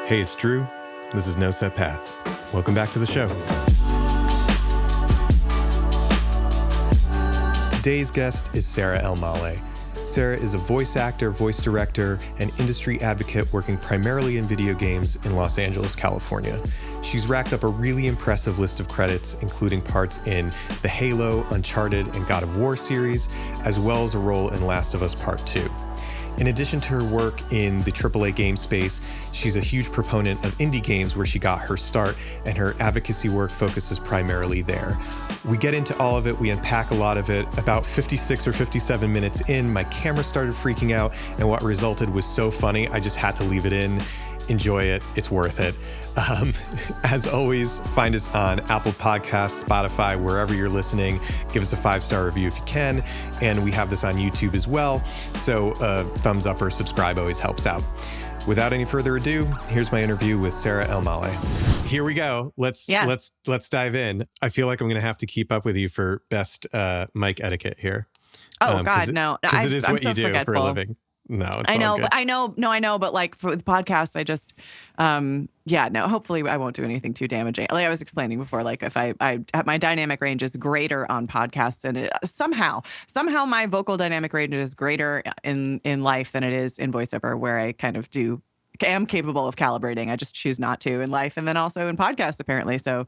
Hey, it's Drew. This is No Set Path. Welcome back to the show. Today's guest is Sarah Elmaleh. Sarah is a voice actor, voice director, and industry advocate working primarily in video games in Los Angeles, California. She's racked up a really impressive list of credits, including parts in the Halo, Uncharted, and God of War series, as well as a role in Last of Us Part 2. In addition to her work in the AAA game space, she's a huge proponent of indie games where she got her start, and her advocacy work focuses primarily there. We get into all of it, we unpack a lot of it. About 56 or 57 minutes in, my camera started freaking out, and what resulted was so funny, I just had to leave it in. Enjoy it, it's worth it. As always, find us on Apple Podcasts, Spotify, wherever you're listening. Give us a 5-star review if you can. And we have this on YouTube as well. So thumbs up or subscribe always helps out. Without any further ado, here's my interview with Sarah Elmaleh. Here we go. Let's dive in. I feel like I'm going to have to keep up with you for best mic etiquette here. Oh God, no! Because it is what so you do forgetful. for a living. No, it's I know, all good. I know, but like for the podcast, I just, hopefully I won't do anything too damaging. Like I was explaining before, like if I my dynamic range is greater on podcasts, and somehow my vocal dynamic range is greater in life than it is in voiceover, where I kind of am capable of calibrating. I just choose not to in life, and then also in podcasts apparently. So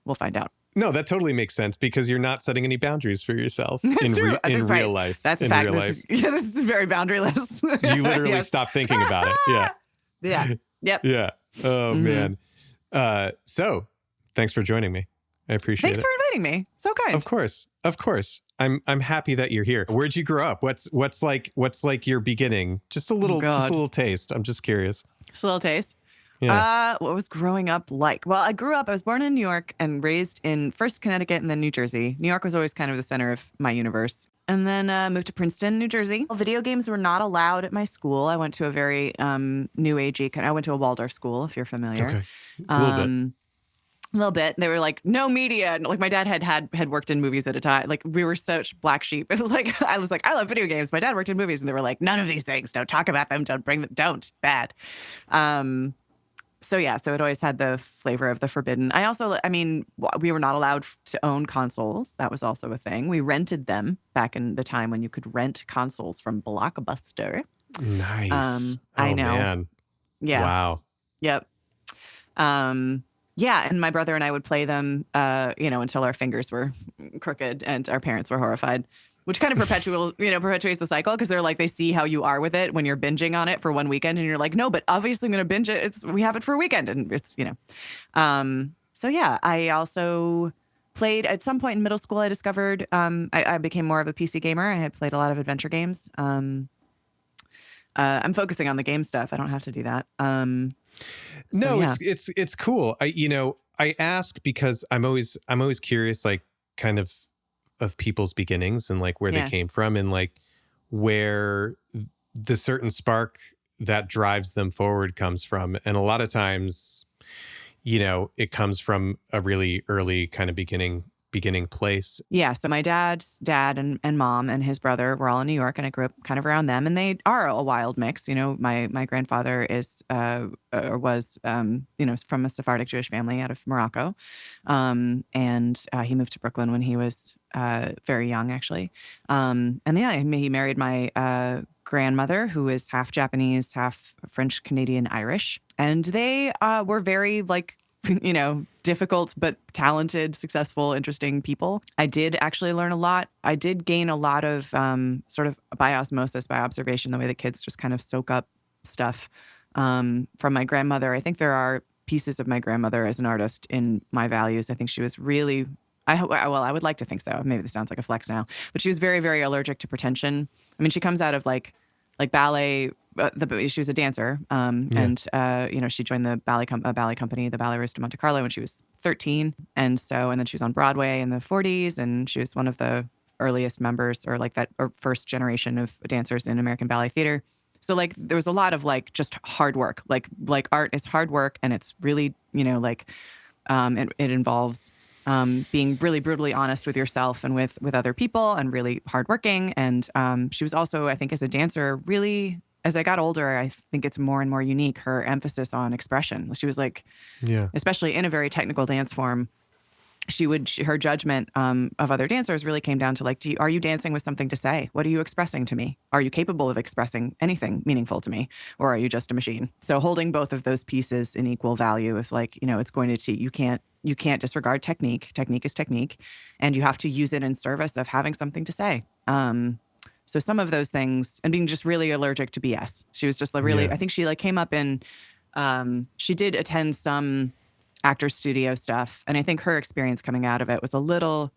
we'll find out. No, that totally makes sense because you're not setting any boundaries for yourself in real life. That's a fact. This is very boundaryless. You literally stop thinking about it. Yeah. Yeah. Yep. Yeah. Oh, man. So thanks for joining me. I appreciate it. Thanks for inviting me. So kind. Of course. I'm happy that you're here. Where'd you grow up? What's like your beginning? Just a little taste. I'm just curious. Just a little taste. Yeah. What was growing up like? Well, I was born in New York and raised in first Connecticut and then New Jersey. New York was always kind of the center of my universe. And then moved to Princeton, New Jersey. Video games were not allowed at my school. I went to a very new agey, I went to a Waldorf school, if you're familiar. Okay. A little bit. They were like, no media. And like my dad had worked in movies at a time. Like we were such black sheep. It was like, I was like, I love video games. My dad worked in movies, and they were like, none of these things. Don't talk about them. Don't bring them. Don't. Bad. So it always had the flavor of the forbidden. We were not allowed to own consoles. That was also a thing. We rented them back in the time when you could rent consoles from Blockbuster. Nice. I know. Man. Yeah. Wow. Yep. Yeah, and my brother and I would play them, until our fingers were crooked and our parents were horrified. Which kind of perpetuates the cycle, because they're like, they see how you are with it when you're binging on it for one weekend, and you're like, no, but obviously I'm going to binge it. We have it for a weekend, and it's, I also played at some point in middle school. I discovered I became more of a PC gamer. I had played a lot of adventure games. I'm focusing on the game stuff. I don't have to do that. It's cool. I ask because I'm always curious, like kind of people's beginnings and like where they came from and like where the certain spark that drives them forward comes from. And a lot of times, it comes from a really early kind of beginning place. Yeah. So my dad's dad and mom and his brother were all in New York, and I grew up kind of around them, and they are a wild mix. My grandfather was from a Sephardic Jewish family out of Morocco. And he moved to Brooklyn when he was very young, actually. He married my grandmother, who is half Japanese, half French, Canadian, Irish. And they were very difficult but talented, successful, interesting people. I did actually learn a lot. I did gain a lot of sort of by osmosis, by observation, the way that kids just kind of soak up stuff from my grandmother. I think there are pieces of my grandmother as an artist in my values. I think she was really, I would like to think so. Maybe this sounds like a flex now, but she was very, very allergic to pretension. I mean, she comes out of like ballet. She was a dancer, and she joined the ballet company, the Ballet Russe de Monte Carlo, when she was 13, and then she was on Broadway in the 40s, and she was one of the earliest members, or first generation of dancers in American ballet theater. So like there was a lot of like just hard work, like art is hard work, and it's really it involves being really brutally honest with yourself and with other people, and really hardworking. And she was also, I think, as a dancer, really as I got older, I think it's more and more unique, her emphasis on expression. She was like, Yeah. especially in a very technical dance form, her judgment of other dancers really came down to like, are you dancing with something to say? What are you expressing to me? Are you capable of expressing anything meaningful to me? Or are you just a machine? So holding both of those pieces in equal value is like, it's going to you can't disregard technique. Technique is technique, and you have to use it in service of having something to say. So some of those things, and being just really allergic to BS. She was just really, I think she like came up in, she did attend some actor studio stuff. And I think her experience coming out of it was a little,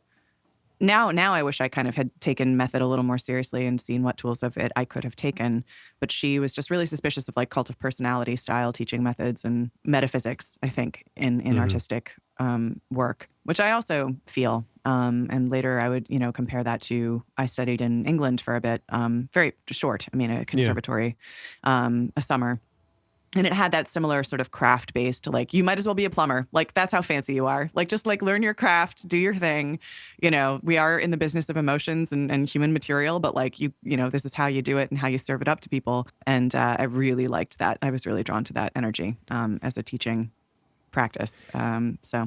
now I wish I kind of had taken method a little more seriously and seen what tools of it I could have taken. But she was just really suspicious of like cult of personality style teaching methods and metaphysics, I think, in artistic work, which I also feel. And later I would, compare that to, I studied in England for a bit, very short, a conservatory, a summer. And it had that similar sort of craft base to like, you might as well be a plumber. Like, that's how fancy you are. Like, just like learn your craft, do your thing. We are in the business of emotions and human material, but like this is how you do it and how you serve it up to people. And I really liked that. I was really drawn to that energy as a teaching practice. So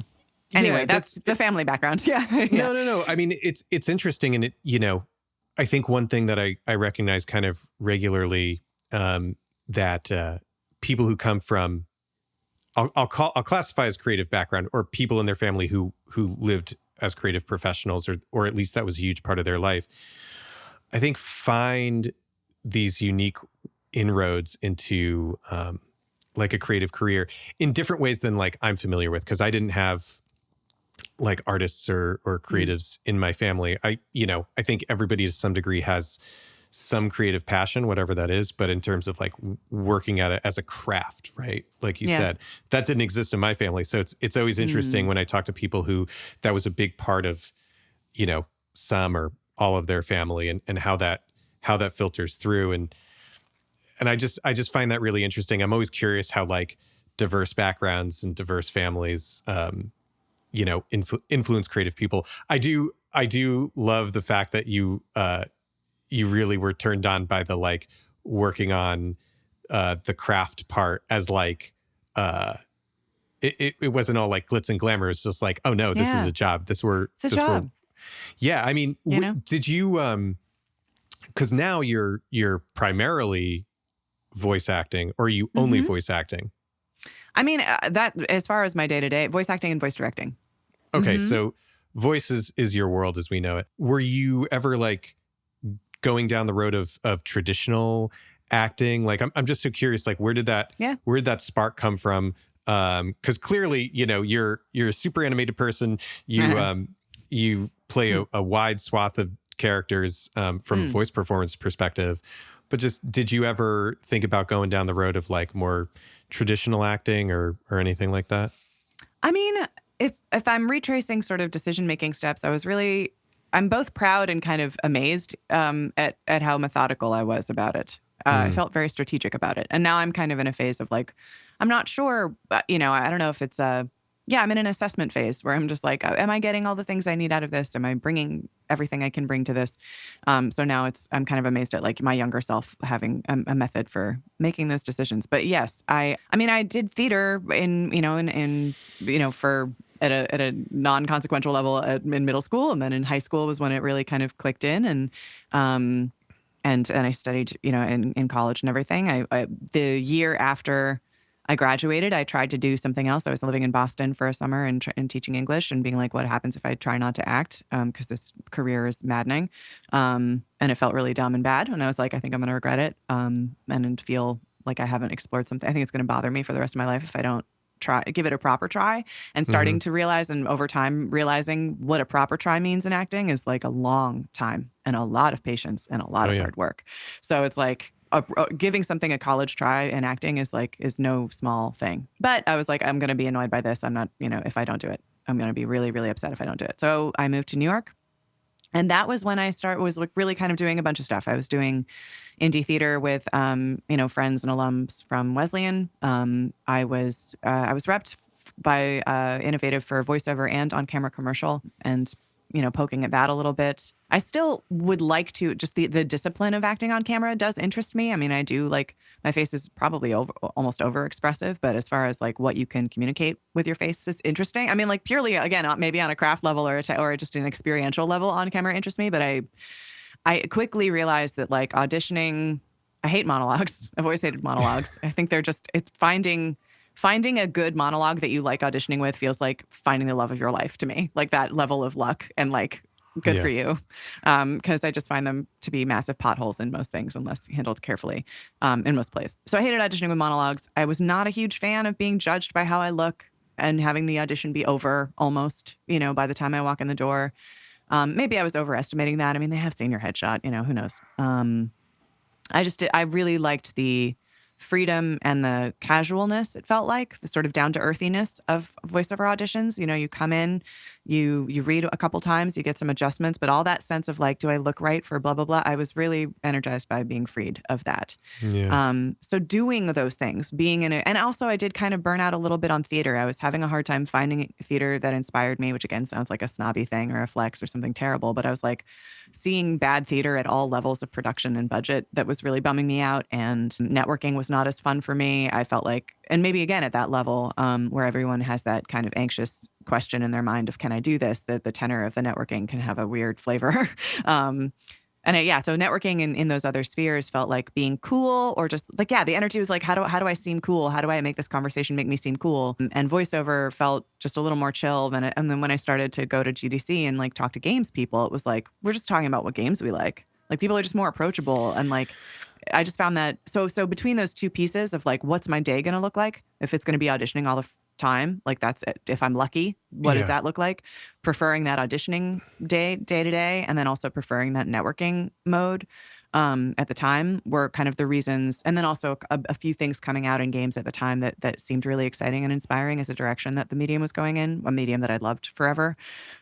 anyway, that's the family background. Yeah. No. I mean, it's interesting. And I think one thing that I recognize kind of regularly that people who come from, I'll classify as creative background, or people in their family who lived as creative professionals, or at least that was a huge part of their life, I think find these unique inroads into like a creative career in different ways than like I'm familiar with, because I didn't have like artists or creatives in my family. I think everybody to some degree has some creative passion, whatever that is. But in terms of like working at it as a craft, right? Like you said, that didn't exist in my family. So it's always interesting when I talk to people who that was a big part of, some or all of their family, and how that filters through. And I just find that really interesting. I'm always curious how like diverse backgrounds and diverse families, influence creative people. I do love the fact that you really were turned on by the like working on the craft part as like it wasn't all like glitz and glamour. It's just like, oh no, this is a job. It's a job. Yeah, I mean, did you because now you're primarily voice acting, or are you only voice acting? I mean, that as far as my day-to-day, voice acting and voice directing. Okay, so voice is your world as we know it. Were you ever like going down the road of traditional acting? Like, I'm just so curious, like, where did that spark come from? Because clearly, you're a super animated person. You play a wide swath of characters from a voice performance perspective. But just, did you ever think about going down the road of like more traditional acting or anything like that? I mean, if I'm retracing sort of decision-making steps, I'm both proud and kind of amazed at how methodical I was about it. I felt very strategic about it. And now I'm kind of in a phase of like, I'm not sure, I don't know if it's I'm in an assessment phase where I'm just like, am I getting all the things I need out of this? Am I bringing everything I can bring to this? So now I'm kind of amazed at like my younger self having a method for making those decisions. But yes, I did theater at a non-consequential level in middle school, and then in high school was when it really kind of clicked in, and I studied in college and everything. The year after I graduated, I tried to do something else. I was living in Boston for a summer and teaching English, and being like, what happens if I try not to act? Because this career is maddening. And it felt really dumb and bad. And I was like, I think I'm going to regret it and feel like I haven't explored something. I think it's going to bother me for the rest of my life if I don't give it a proper try. And starting to realize, and over time realizing what a proper try means in acting is like a long time and a lot of patience and a lot of hard work. So it's like, giving something a college try in acting is no small thing. But I was like, I'm going to be annoyed by this. I'm not, if I don't do it, I'm going to be really, really upset if I don't do it. So I moved to New York. And that was when I was like really kind of doing a bunch of stuff. I was doing indie theater with, friends and alums from Wesleyan. I was repped by Innovative for voiceover and on-camera commercial. And poking at that a little bit. I still would like to, just the discipline of acting on camera does interest me. I mean, I do like, my face is probably almost over expressive, but as far as like what you can communicate with your face is interesting. I mean, like purely, again, maybe on a craft level or just an experiential level on camera interests me. But I quickly realized that like auditioning, I hate monologues. I've always hated monologues. I think it's finding a good monologue that you like auditioning with feels like finding the love of your life to me, like that level of luck and like good for you. Because I just find them to be massive potholes in most things unless handled carefully in most plays. So I hated auditioning with monologues. I was not a huge fan of being judged by how I look and having the audition be over almost, by the time I walk in the door. Maybe I was overestimating that. I mean, they have seen your headshot, who knows? I really liked the freedom and the casualness, it felt like, the sort of down-to-earthiness of voiceover auditions. You come in, you read a couple times, you get some adjustments, but all that sense of like, do I look right for blah, blah, blah? I was really energized by being freed of that. Yeah. So doing those things, being in it, and also I did kind of burn out a little bit on theater. I was having a hard time finding theater that inspired me, which again sounds like a snobby thing or a flex or something terrible, but I was like seeing bad theater at all levels of production and budget that was really bumming me out, and networking was not as fun for me. I felt like, and maybe again at that level where everyone has that kind of anxious question in their mind of, can I do this? That the tenor of the networking can have a weird flavor. So networking in those other spheres felt like being cool, or just like, the energy was like, how do I seem cool? How do I make this conversation make me seem cool? And voiceover felt just a little more chill and then when I started to go to GDC and like talk to games people, it was like, we're just talking about what games we like. Like people are just more approachable. And like, I just found that so between those two pieces of like, what's my day going to look like? If it's going to be auditioning all the time, like that's it. If I'm lucky, what does that look like? Preferring that auditioning day to day, and then also preferring that networking mode at the time were kind of the reasons. And then also a few things coming out in games at the time that seemed really exciting and inspiring as a direction that the medium was going in, a medium that I'd loved forever.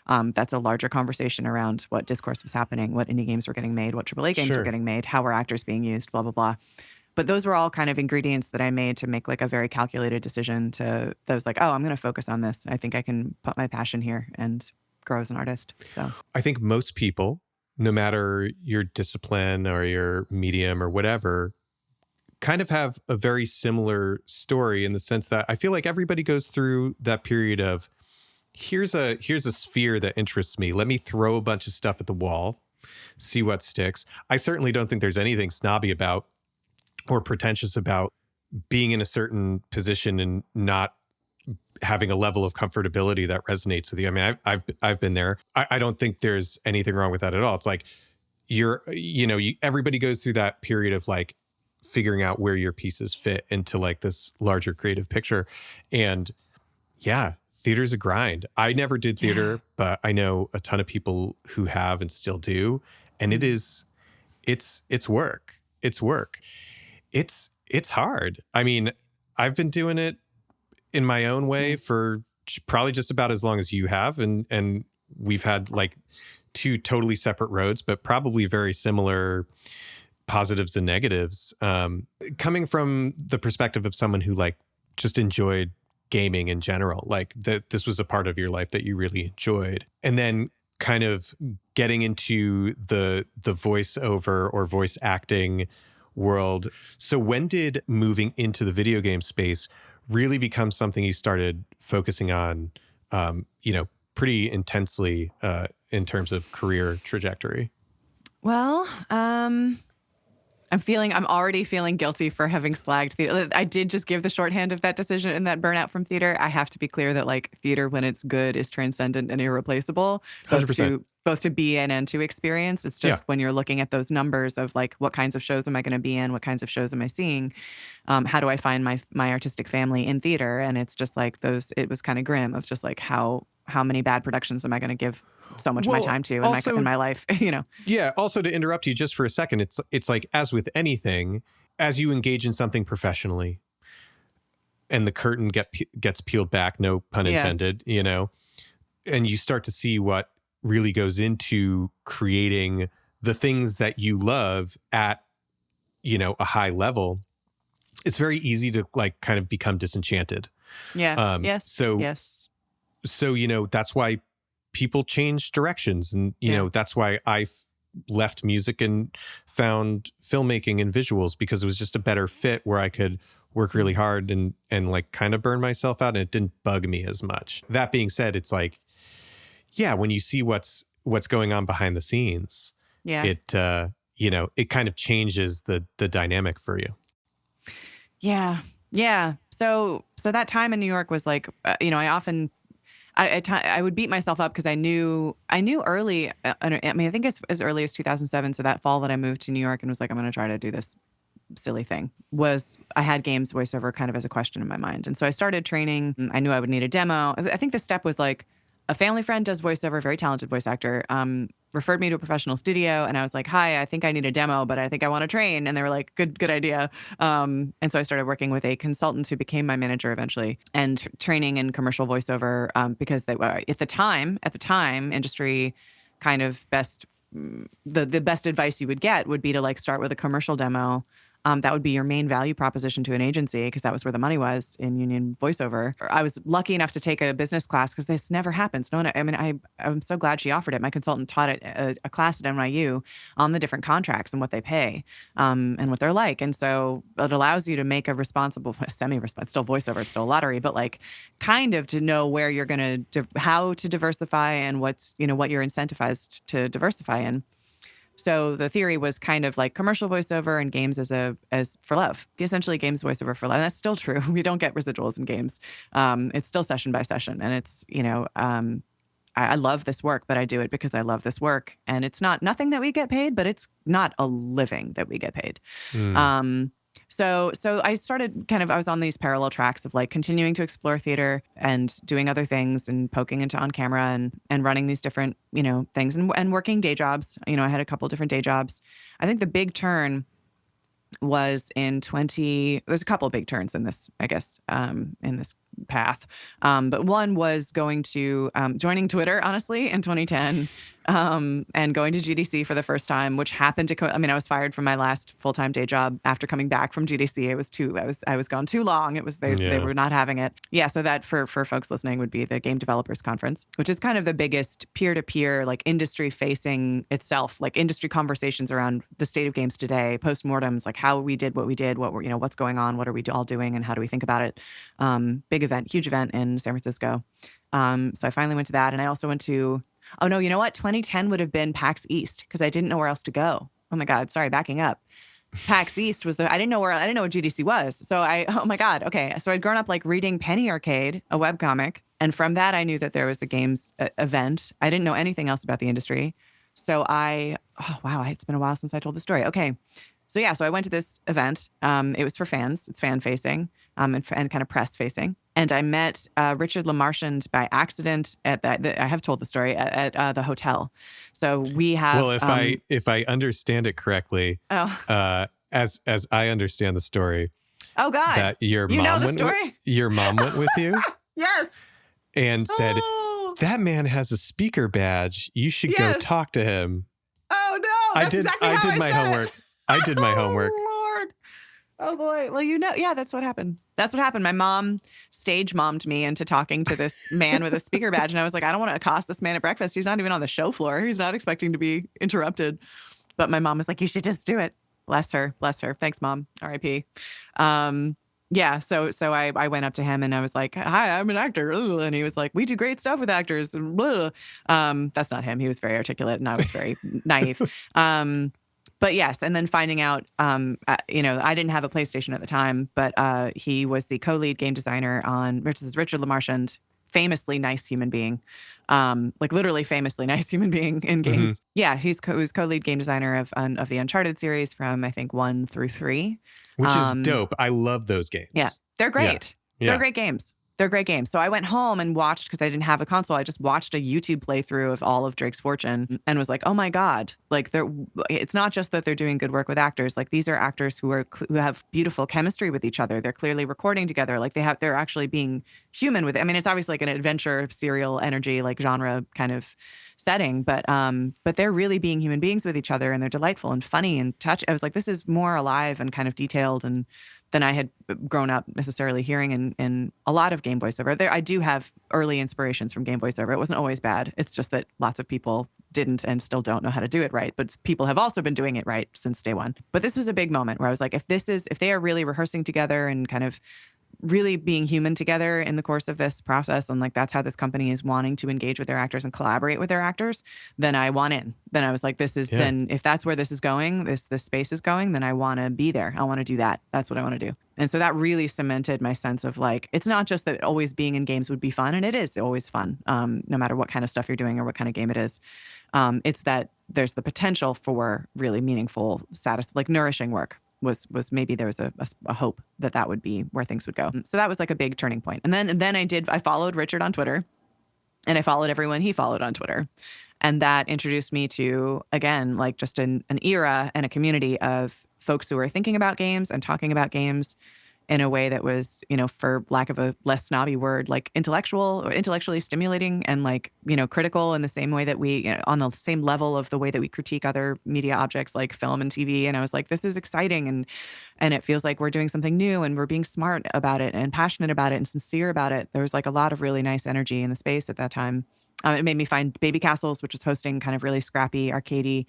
That's a larger conversation around what discourse was happening, what indie games were getting made, what AAA games were getting made, how were actors being used, blah, blah, blah. But those were all kind of ingredients that I made to make like a very calculated decision that was like, oh, I'm going to focus on this. I think I can put my passion here and grow as an artist. So I think most people, no matter your discipline or your medium or whatever, kind of have a very similar story in the sense that I feel like everybody goes through that period of, here's a sphere that interests me. Let me throw a bunch of stuff at the wall, see what sticks. I certainly don't think there's anything snobby about or pretentious about being in a certain position and not having a level of comfortability that resonates with you. I mean, I've been there. I don't think there's anything wrong with that at all. It's like everybody goes through that period of like figuring out where your pieces fit into like this larger creative picture. And theater's a grind. I never did theater, but I know a ton of people who have and still do. And it's work. It's work. It's hard. I mean, I've been doing it in my own way for probably just about as long as you have. And we've had like two totally separate roads, but probably very similar positives and negatives. Coming from the perspective of someone who like just enjoyed gaming in general, like that this was a part of your life that you really enjoyed. And then kind of getting into the voiceover or voice acting world. So when did moving into the video game space really become something you started focusing on, pretty intensely in terms of career trajectory? Well, I'm already feeling guilty for having slagged theater. I did just give the shorthand of that decision and that burnout from theater. I have to be clear that like theater, when it's good, is transcendent and irreplaceable, 100%. both to be in and to experience. It's just when you're looking at those numbers of like, what kinds of shows am I going to be in? What kinds of shows am I seeing? How do I find my artistic family in theater? And it's just like it was kind of grim of just like how many bad productions am I going to give so much of my time to in my life, Yeah. Also, to interrupt you just for a second, it's like, as with anything, as you engage in something professionally and the curtain gets peeled back, no pun intended, and you start to see what really goes into creating the things that you love at, a high level, it's very easy to like kind of become disenchanted. Yeah. Yes. So, that's why people change directions. And, you know, that's why I left music and found filmmaking and visuals, because it was just a better fit where I could work really hard and like kind of burn myself out, and it didn't bug me as much. That being said, it's like, yeah, when you see what's going on behind the scenes, it, you know, it kind of changes the dynamic for you. Yeah. Yeah. So that time in New York was like, you know, I would beat myself up because I knew early. I mean, I think as early as 2007. So that fall that I moved to New York and was like, I'm going to try to do this silly thing, was I had games voiceover kind of as a question in my mind. And so I started training. I knew I would need a demo. I think the step was like, a family friend does voiceover, very talented voice actor, referred me to a professional studio. And I was like, hi, I think I need a demo, but I think I want to train. And they were like, good idea. And so I started working with a consultant who became my manager eventually, and training in commercial voiceover, because they were at the time, industry kind of the best advice you would get would be to like start with a commercial demo. That would be your main value proposition to an agency, because that was where the money was in union voiceover. I was lucky enough to take a business class, because this never happens. No one, I mean, I'm so glad she offered it. My consultant taught it a class at NYU on the different contracts and what they pay, and what they're like. And so it allows you to make a responsible, semi-responsible, still voiceover, it's still a lottery, but like kind of to know where you're going to, how to diversify and what's, you know, what you're incentivized to diversify in. So the theory was kind of like commercial voiceover and games as for love, essentially games voiceover for love. And that's still true. We don't get residuals in games. It's still session by session. And it's, you know, I love this work, but I do it because I love this work. And it's nothing that we get paid, but it's not a living that we get paid. So I started I was on these parallel tracks of like continuing to explore theater and doing other things and poking into on camera and running these different, you know, things and working day jobs. You know, I had a couple different day jobs. I think the big turn was there's a couple of big turns in this, I guess, in this path. But one was joining Twitter, honestly, in 2010, and going to GDC for the first time, which happened to I was fired from my last full-time day job after coming back from GDC. I was gone too long. It was, they were not having it. Yeah. So that for folks listening would be the Game Developers Conference, which is kind of the biggest peer-to-peer, like industry facing itself, like industry conversations around the state of games today, postmortems, like how we did what we did, what's going on, what are we all doing, and how do we think about it? Big event, huge event in San Francisco. So I finally went to that, and I also went to, oh no, you know what? 2010 would have been PAX East, because I didn't know where else to go. Oh my God, sorry, backing up. PAX East was I didn't know what GDC was. So oh my God, okay. So I'd grown up like reading Penny Arcade, a webcomic, and from that I knew that there was a games event. I didn't know anything else about the industry. So oh wow, it's been a while since I told the story. Okay. So yeah, so I went to this event. It was for fans. It's fan facing, and kind of press facing. And I met Richard LaMarchand by accident at I have told the story at the hotel. So we have. Well, if I understand it correctly, as I understand the story. Oh God! That your mom went with you. Yes. And said, that man has a speaker badge. You should go talk to him. Oh no! I did my homework. I did my homework. Oh, Lord. Oh boy. Well, yeah, that's what happened. My mom stage mommed me into talking to this man with a speaker badge. And I was like, I don't want to accost this man at breakfast. He's not even on the show floor. He's not expecting to be interrupted. But my mom was like, you should just do it. Bless her. Thanks, Mom. R.I.P. Yeah. So I went up to him and I was like, hi, I'm an actor. And he was like, we do great stuff with actors. And that's not him. He was very articulate and I was very naive. But yes, and then finding out, I didn't have a PlayStation at the time, but he was the co-lead game designer on Richard LaMarchand, famously nice human being, like literally famously nice human being in games. Mm-hmm. Yeah, he was co-lead game designer of the Uncharted series from I think 1 through 3, which is dope. I love those games. Yeah, they're great. Yeah. They're great games. So I went home and watched, because I didn't have a console. I just watched a YouTube playthrough of all of Drake's Fortune and was like, oh my God, like it's not just that they're doing good work with actors. Like these are actors who have beautiful chemistry with each other. They're clearly recording together. Like they're actually being human with it. I mean, it's obviously like an adventure serial energy, like genre kind of setting. But they're really being human beings with each other, and they're delightful and funny and touch. I was like, this is more alive and kind of detailed and than I had grown up necessarily hearing in a lot of game voiceover. I do have early inspirations from game voiceover. It wasn't always bad. It's just that lots of people didn't and still don't know how to do it right. But people have also been doing it right since day one. But this was a big moment where I was like, if they are really rehearsing together and kind of really being human together in the course of this process, and like that's how this company is wanting to engage with their actors and collaborate with their actors, then I want in. Then I was like, then if that's where this is going, this space is going, then I want to be there. I want to do that. That's what I want to do. And so that really cemented my sense of like, it's not just that always being in games would be fun, and it is always fun, no matter what kind of stuff you're doing or what kind of game it is. It's that there's the potential for really meaningful, like nourishing work. Was maybe there was a hope that would be where things would go. So that was like a big turning point. And then I followed Richard on Twitter, and I followed everyone he followed on Twitter. And that introduced me to, again, like just an era and a community of folks who were thinking about games and talking about games in a way that was, for lack of a less snobby word, like intellectual or intellectually stimulating and like, critical in the same way that we, on the same level of the way that we critique other media objects like film and TV. And I was like, this is exciting. And it feels like we're doing something new and we're being smart about it and passionate about it and sincere about it. There was like a lot of really nice energy in the space at that time. It made me find Baby Castles, which was hosting kind of really scrappy, arcadey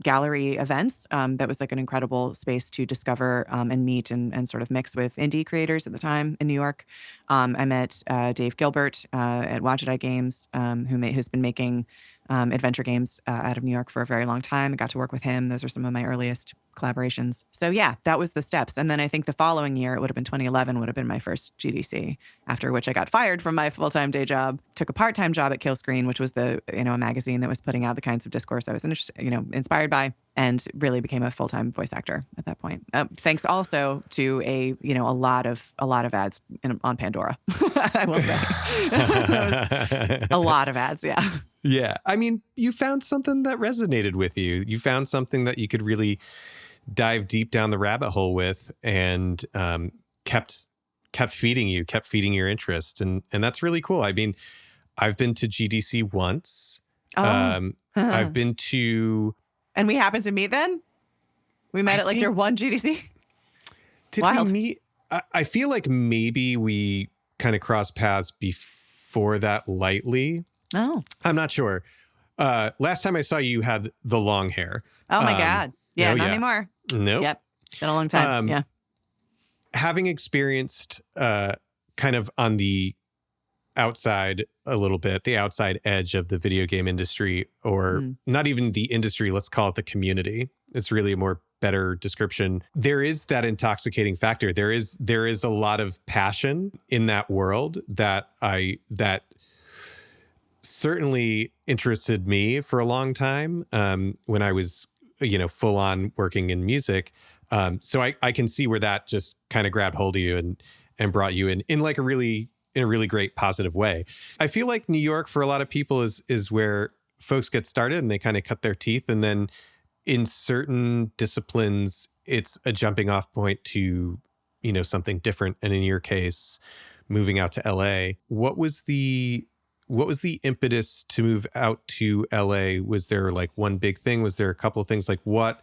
gallery events. That was like an incredible space to discover and meet and sort of mix with indie creators at the time in New York. I met Dave Gilbert at Wadjet Games, who's been making adventure games out of New York for a very long time. I got to work with him. Those are some of my earliest collaborations. So yeah, that was the steps. And then I think the following year, it would have been 2011, would have been my first GDC, after which I got fired from my full-time day job, took a part-time job at Kill Screen, which was a magazine that was putting out the kinds of discourse I was inspired by, and really became a full-time voice actor at that point. Thanks also to a lot of ads on Pandora, I will say. A lot of ads, yeah. Yeah. I mean, you found something that resonated with you. You found something that you could really dive deep down the rabbit hole with, and kept feeding your interest. And that's really cool. I mean, I've been to GDC once. I've been to... And we happened to meet then? We met at like your one GDC? Did we meet? I feel like maybe we kind of crossed paths before that lightly. Oh. I'm not sure. Last time I saw you, you had the long hair. Oh my God. Yeah, not anymore. Nope. Yep. Been a long time. Yeah. Having experienced kind of on the outside a little bit, the outside edge of the video game industry, or not even the industry, let's call it the community. It's really a more better description. There is that intoxicating factor. There is a lot of passion in that world that certainly interested me for a long time when I was, full on working in music. So I can see where that just kind of grabbed hold of you and brought you in like a really great positive way. I feel like New York for a lot of people is where folks get started and they kind of cut their teeth. And then in certain disciplines, it's a jumping off point to, something different. And in your case, moving out to LA, what was the impetus to move out to LA? Was there like one big thing? Was there a couple of things? Like what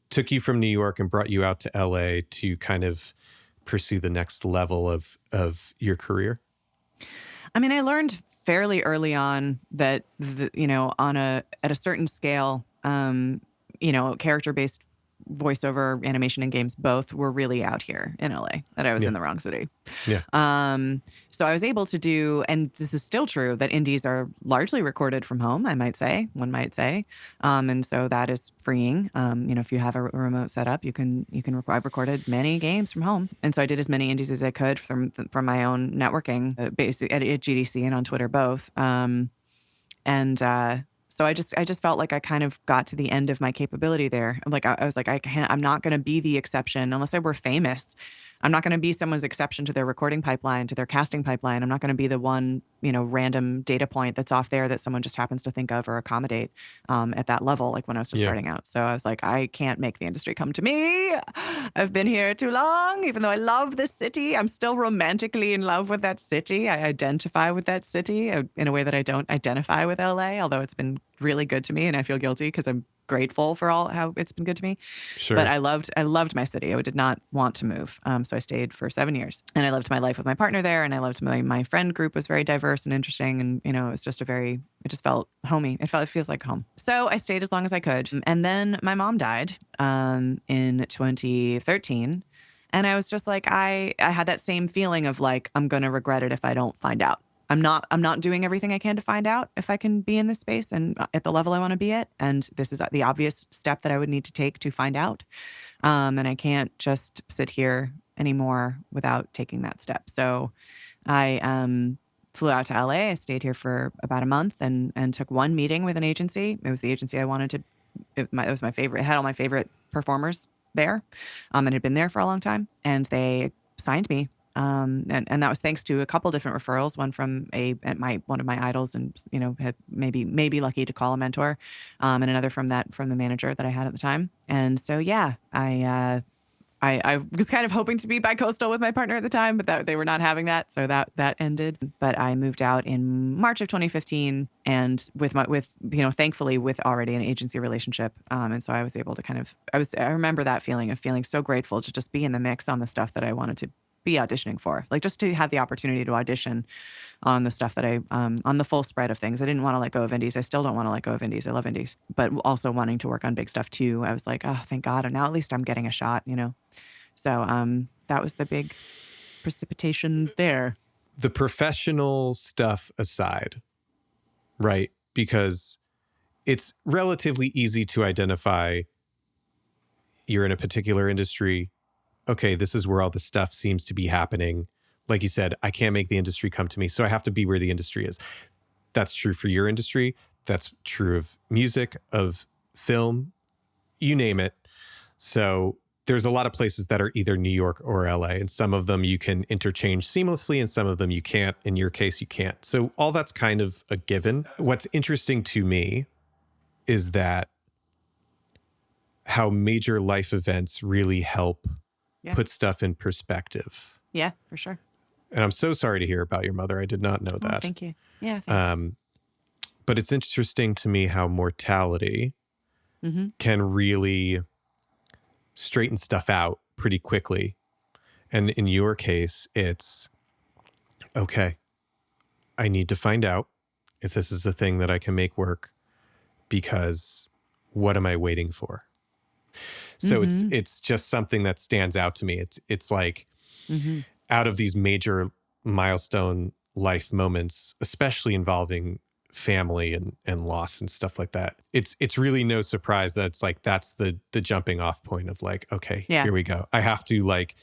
took you from New York and brought you out to LA to kind of pursue the next level of your career? I mean, I learned fairly early on that, at a certain scale, character-based voiceover, animation, and games both were really out here in LA, that I was in the wrong city. Yeah. So I was able to do, and this is still true, that indies are largely recorded from home, one might say. And so that is freeing. If you have a remote setup, you can I've recorded many games from home. And so I did as many indies as I could from my own networking, basically at GDC and on Twitter both. So I just felt like I kind of got to the end of my capability there. Like I was like, I'm not going to be the exception unless I were famous. I'm not going to be someone's exception to their recording pipeline, to their casting pipeline. I'm not going to be the one, random data point that's off there that someone just happens to think of or accommodate at that level, like when I was just starting out. So I was like, I can't make the industry come to me. I've been here too long. Even though I love this city, I'm still romantically in love with that city. I identify with that city in a way that I don't identify with LA, although it's been really good to me and I feel guilty because I'm grateful for all how it's been good to me. Sure. But I loved my city. I did not want to move. So I stayed for 7 years and I lived my life with my partner there. And I loved my friend group was very diverse and interesting. And, it was just it just felt homey. It feels like home. So I stayed as long as I could. And then my mom died in 2013. And I was just like, I had that same feeling of like, I'm going to regret it if I don't find out. I'm not doing everything I can to find out if I can be in this space and at the level I want to be at. And this is the obvious step that I would need to take to find out. And I can't just sit here anymore without taking that step. So I flew out to LA. I stayed here for about a month and took one meeting with an agency. It was the agency I wanted to, it was my favorite. It had all my favorite performers there and had been there for a long time. And they signed me. And that was thanks to a couple different referrals, one from one of my idols and, had maybe lucky to call a mentor, and another from the manager that I had at the time. And so, yeah, I was kind of hoping to be bi-coastal with my partner at the time, but they were not having that. So that ended. But I moved out in March of 2015 and thankfully with already an agency relationship. And so I was able to I remember that feeling of feeling so grateful to just be in the mix on the stuff that I wanted to be auditioning for, like just to have the opportunity to audition on the stuff that on the full spread of things. I didn't want to let go of indies. I still don't want to let go of indies. I love indies, but also wanting to work on big stuff too. I was like, oh, thank God. And now at least I'm getting a shot, So that was the big precipitation there. The professional stuff aside, right? Because it's relatively easy to identify you're in a particular industry. Okay, this is where all the stuff seems to be happening. Like you said, I can't make the industry come to me, so I have to be where the industry is. That's true for your industry. That's true of music, of film, you name it. So there's a lot of places that are either New York or LA, and some of them you can interchange seamlessly, and some of them you can't. In your case, you can't. So all that's kind of a given. What's interesting to me is that how major life events really help put stuff in perspective. Yeah, for sure. And I'm so sorry to hear about your mother. I did not know that. Thank you. Yeah, thanks. But it's interesting to me how mortality can really straighten stuff out pretty quickly. And in your case, it's, okay, I need to find out if this is a thing that I can make work, because what am I waiting for? So it's just something that stands out to me. It's like out of these major milestone life moments, especially involving family and loss and stuff like that, it's really no surprise that it's like that's the jumping off point of like, okay, here we go. I have to like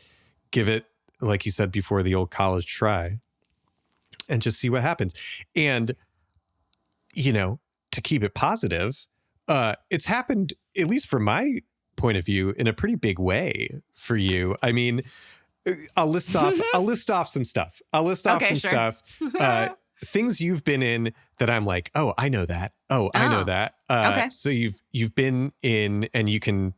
give it, like you said before, the old college try and just see what happens. And to keep it positive, it's happened, at least from my point of view, in a pretty big way for you. I mean, I'll list off some stuff. Stuff. Things you've been in that I'm like, oh, I know that. I know that. Okay. So you've been in, and you can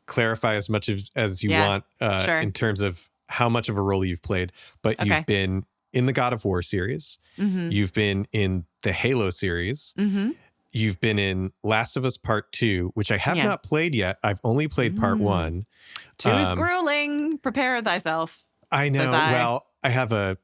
clarify as much as you want in terms of how much of a role you've played. But you've been in the God of War series. You've been in the Halo series. You've been in Last of Us Part 2, which I have not played yet. I've only played Part 1. 2 is grueling. Prepare thyself. I know. Well, I have a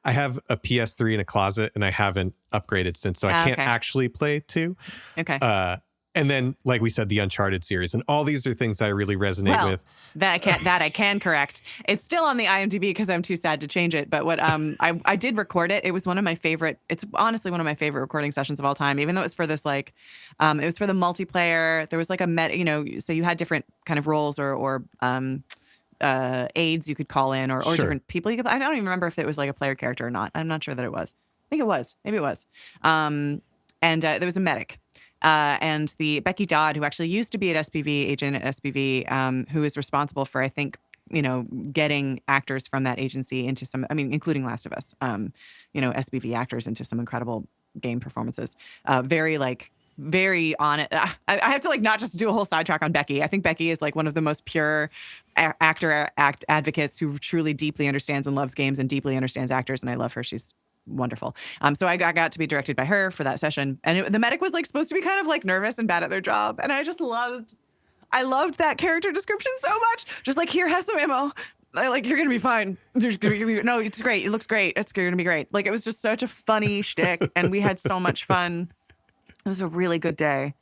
PS3 in a closet, and I haven't upgraded since, so I can't actually play 2. Okay. And then, like we said, the Uncharted series, and all these are things that I really resonate with. That I can correct. It's still on the IMDb because I'm too sad to change it. But what I did record it. It was one of my favorite. It's honestly one of my favorite recording sessions of all time. Even though it was for this it was for the multiplayer. There was like so you had different kind of roles or aides you could call in or different people. I don't even remember if it was like a player character or not. I'm not sure that it was. I think it was. Maybe it was. And there was a medic. And the Becky Dodd, who actually used to be at SPV, agent at SPV, who is responsible for, I think, getting actors from that agency into some, I mean, including Last of Us, SBV actors into some incredible game performances. Very on it. I have to not just do a whole sidetrack on Becky. I think Becky is one of the most pure advocates who truly deeply understands and loves games and deeply understands actors. And I love her. She's wonderful. So I got to be directed by her for that session. And the medic was supposed to be kind of nervous and bad at their job. And I loved that character description so much. Just here, have some ammo. You're going to be fine. No, it's great. It looks great. It's going to be great. It was just such a funny shtick. And we had so much fun. It was a really good day.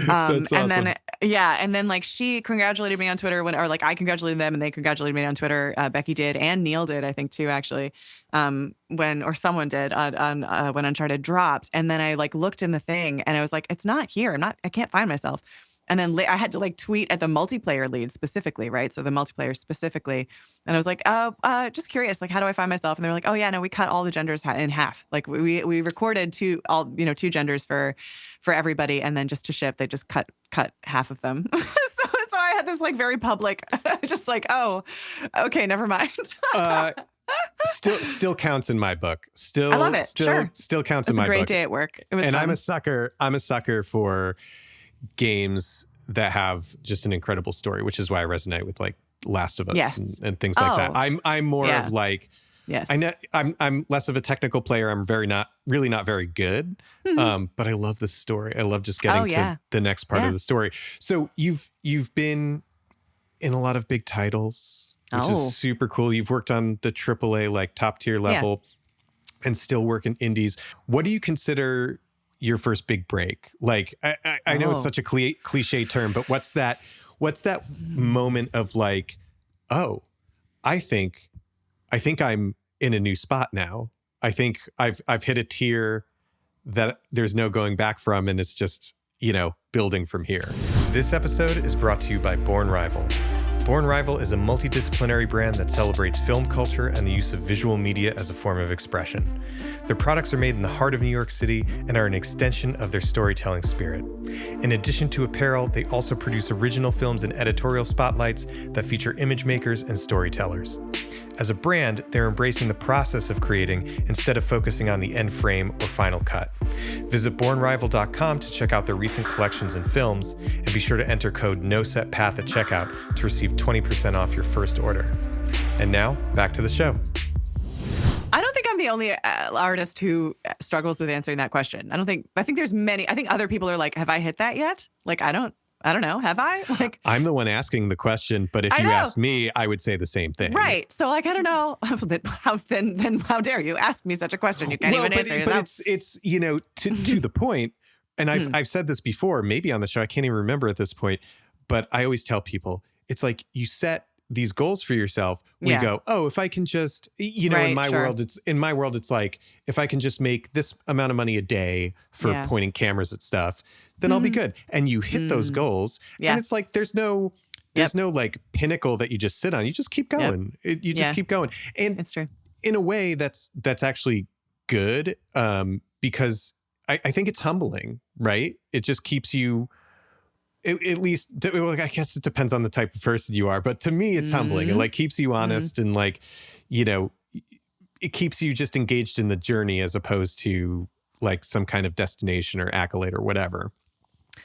That's awesome. And then she congratulated me on Twitter I congratulated them and they congratulated me on Twitter. Becky did and Neil did, I think too, actually. Someone did on when Uncharted dropped. And then I looked in the thing and I was like, it's not here. I can't find myself. And then I had to tweet at the multiplayer lead specifically, right? So the multiplayer specifically. And I was like, just curious, how do I find myself? And they're like, oh yeah, no, we cut all the genders in half. We recorded two genders for everybody. And then just to ship, they just cut half of them. so I had this very public, just oh, okay, never mind. Still counts in my book. I love it. Still counts in my book. It was a great day at work. It was and fun. I'm a sucker for games that have just an incredible story, which is why I resonate with Last of Us and things like that. I'm more of yes. I'm less of a technical player. I'm really not very good. But I love the story. I love just getting to the next part of the story. So you've been in a lot of big titles, which is super cool. You've worked on the AAA top tier level and still work in indies. What do you consider your first big break? I know it's such a cliche term, but what's that moment of I think I'm in a new spot now. I think I've hit a tier that there's no going back from, and it's just, building from here. This episode is brought to you by Born Rival. Born Rival is a multidisciplinary brand that celebrates film culture and the use of visual media as a form of expression. Their products are made in the heart of New York City and are an extension of their storytelling spirit. In addition to apparel, they also produce original films and editorial spotlights that feature image makers and storytellers. As a brand, they're embracing the process of creating instead of focusing on the end frame or final cut. Visit bornrival.com to check out their recent collections and films, and be sure to enter code NOSETPATH at checkout to receive 20% off your first order. And now, back to the show. I don't think I'm the only artist who struggles with answering that question. I think there's many. I think other people are have I hit that yet? I don't know. Have I? I'm the one asking the question, but if you asked me, I would say the same thing. Right. So I don't know. Then how dare you ask me such a question? You can't even answer yourself. But it's to the point, and I've said this before, maybe on the show, I can't even remember at this point, but I always tell people, it's you set these goals for yourself. We go, if I can just, right, in my world, it's if I can just make this amount of money a day for pointing cameras at stuff, then I'll be good. And you hit those goals. And it's there's no pinnacle that you just sit on. You just keep going. You just keep going. And it's true. In a way that's actually good, because I think it's humbling, right? It just keeps you, at least, I guess it depends on the type of person you are, but to me, it's humbling. It keeps you honest and it keeps you just engaged in the journey as opposed to some kind of destination or accolade or whatever.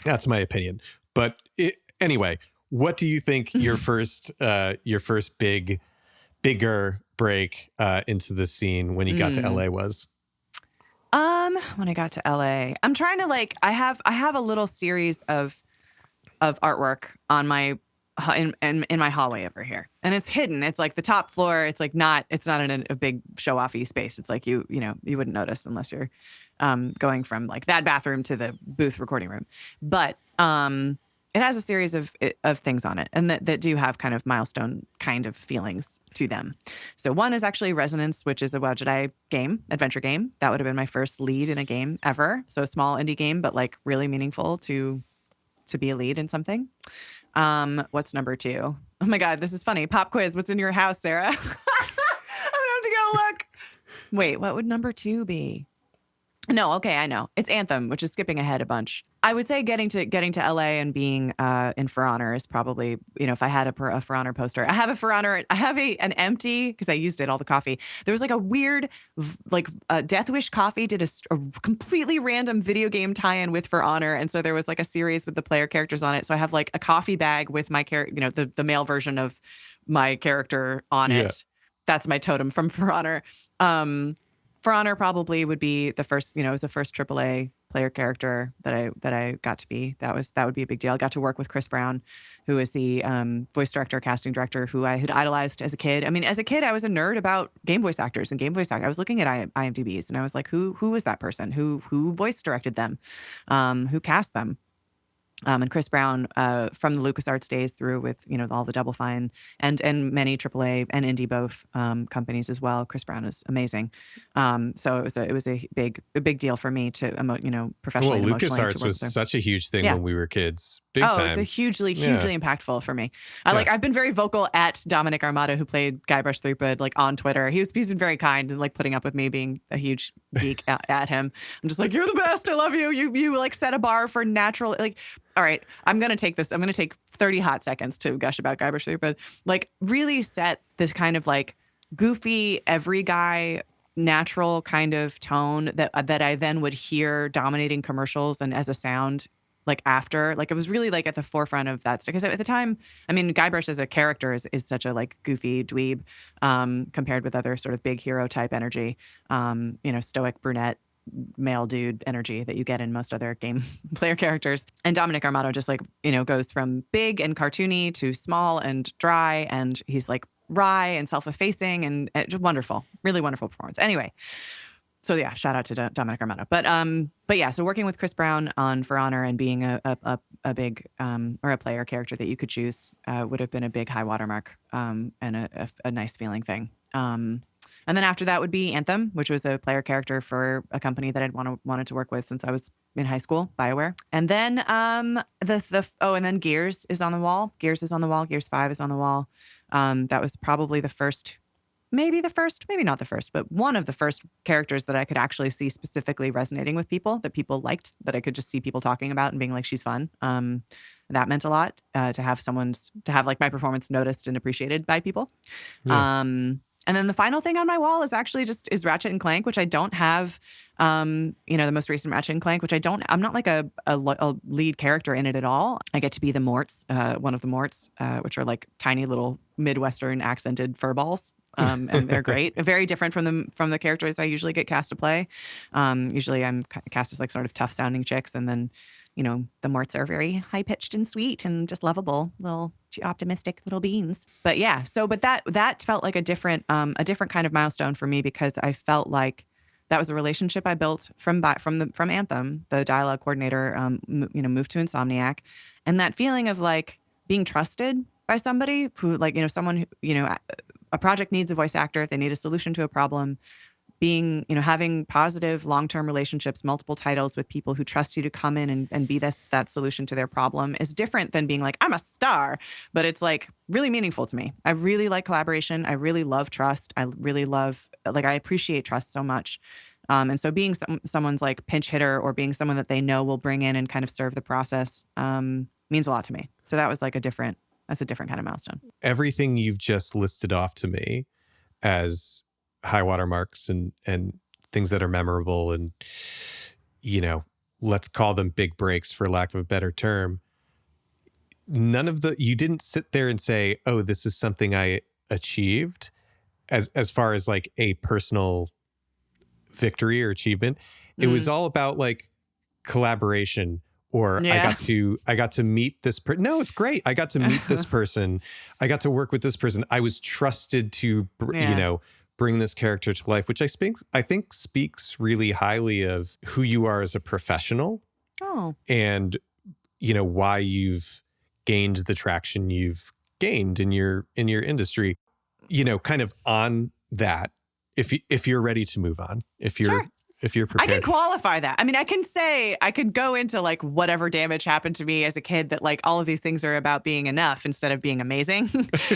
That's my opinion. But anyway, what do you think your first bigger break into the scene when you got to LA was? When I got to LA, I'm trying to I have a little series of artwork on my in my hallway over here, and it's hidden. It's the top floor. It's it's not in a big show-offy space. It's you wouldn't notice unless you're going from that bathroom to the booth recording room. But it has a series of things on it, and that do have kind of milestone kind of feelings to them. So one is actually Resonance, which is a WoW Jedi game, adventure game. That would have been my first lead in a game ever. So a small indie game, but really meaningful to be a lead in something. What's number 2? Oh my God, this is funny. Pop quiz. What's in your house, Sarah? I'm gonna have to go look. Wait, what would number 2 be? No, okay, I know. It's Anthem, which is skipping ahead a bunch. I would say getting to LA and being in For Honor is probably, if I had a For Honor poster. I have a For Honor. I have an empty, because I used it all the coffee. There was like a weird, Death Wish Coffee did a completely random video game tie-in with For Honor, and so there was like a series with the player characters on it. So I have like a coffee bag with my the male version of my character on it. That's my totem from For Honor. For Honor probably would be the first, it was the first AAA player character that I got to be. That would be a big deal. I got to work with Chris Brown, who is the voice director, casting director, who I had idolized as a kid. I mean, as a kid, I was a nerd about game voice actors and game voice actors. I was looking at IMDb's and I was like, who is that person? Who voice directed them? Who cast them? And Chris Brown, from the LucasArts days through with, all the Double Fine and many AAA and indie both companies as well. Chris Brown is amazing. So it was a big deal for me to professionally and emotionally. LucasArts was such a huge thing when we were kids. Big time. It was hugely impactful for me. I've been very vocal at Dominic Armato, who played Guybrush Threepwood, like on Twitter. He's been very kind and like putting up with me being a huge geek at him. I'm just like, you're the best. I love you. You like set a bar for natural, like. All right, I'm going to take 30 hot seconds to gush about Guybrush Threepwood. Like, really set this kind of like goofy, every guy, natural kind of tone that I then would hear dominating commercials and as a sound like after. Like, it was really like at the forefront of that. Because at the time, I mean, Guybrush as a character is such a like goofy dweeb compared with other sort of big hero type energy, stoic brunette male dude energy that you get in most other game player characters. And Dominic Armato just like, goes from big and cartoony to small and dry. And he's like wry and self-effacing and just wonderful, really wonderful performance. Anyway, so yeah, shout out to Dominic Armato. But yeah, so working with Chris Brown on For Honor and being a big or a player character that you could choose would have been a big high watermark and a nice feeling thing. And then after that would be Anthem, which was a player character for a company that I'd wanted to work with since I was in high school, BioWare. And then and then Gears is on the wall. Gears is on the wall. Gears 5 is on the wall. That was probably the first, maybe not the first, but one of the first characters that I could actually see specifically resonating with people, that people liked, that I could just see people talking about and being like, she's fun. That meant a lot to have like my performance noticed and appreciated by people. Yeah. And then the final thing on my wall is actually is Ratchet and Clank, which I don't have, the most recent Ratchet and Clank, I'm not like a lead character in it at all. I get to be the Morts, one of the Morts, which are like tiny little Midwestern accented furballs. And they're great. Very different from the characters I usually get cast to play. Usually I'm cast as like sort of tough sounding chicks. And then, the Morts are very high pitched and sweet and just lovable, little optimistic little beings. But yeah, but that felt like a different kind of milestone for me, because I felt like that was a relationship I built from Anthem. The dialogue coordinator, moved to Insomniac, and that feeling of like being trusted by somebody who, like, someone who, a project needs a voice actor, they need a solution to a problem. Being, having positive long-term relationships, multiple titles with people who trust you to come in and be that solution to their problem is different than being like, I'm a star, but it's like really meaningful to me. I really like collaboration. I really love trust. I really love, I appreciate trust so much. And so being someone's like pinch hitter, or being someone that they know will bring in and kind of serve the process means a lot to me. So that was like that's a different kind of milestone. Everything you've just listed off to me as high water marks and things that are memorable and, let's call them big breaks for lack of a better term. You didn't sit there and say, oh, this is something I achieved as far as like a personal victory or achievement. It was all about like collaboration, or I got to meet this person. No, it's great. I got to meet this person. I got to work with this person. I was trusted to, bring this character to life, which I think speaks really highly of who you are as a professional. Oh. And, why you've gained the traction you've gained in your industry, kind of on that, if you're ready to move on, if you're prepared. I can qualify that. I mean, I could go into like whatever damage happened to me as a kid, that like all of these things are about being enough instead of being amazing.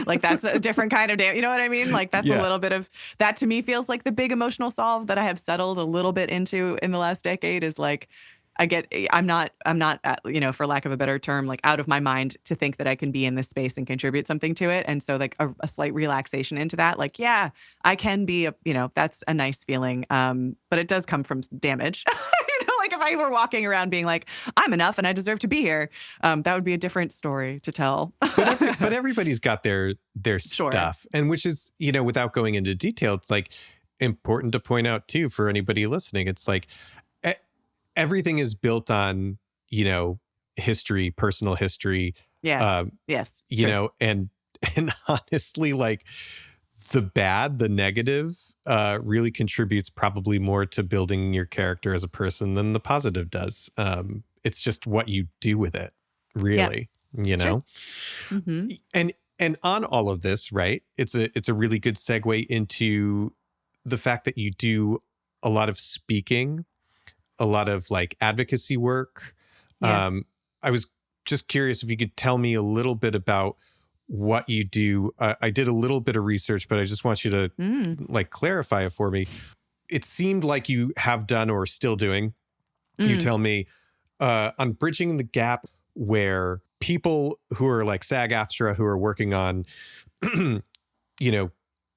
Like that's a different kind of damage. You know what I mean? Like that's a little bit of that to me feels like the big emotional solve that I have settled a little bit into in the last decade is like, I'm not, for lack of a better term, like out of my mind to think that I can be in this space and contribute something to it. And so like a slight relaxation into that, like, yeah, I can be that's a nice feeling. But it does come from damage. Like if I were walking around being like, I'm enough and I deserve to be here, that would be a different story to tell. But everybody's got their Sure. stuff. And which is, without going into detail, it's like important to point out too, for anybody listening, it's like, everything is built on, history, personal history. Yeah. Yes. And honestly, like the negative really contributes probably more to building your character as a person than the positive does. It's just what you do with it, really, Mm-hmm. And on all of this, right? It's a really good segue into the fact that you do a lot of speaking, a lot of like advocacy work. Yeah. I was just curious if you could tell me a little bit about what you do. I did a little bit of research, but I just want you to like clarify it for me. It seemed like you have done or still doing, you tell me, on bridging the gap where people who are like SAG-AFTRA, who are working on,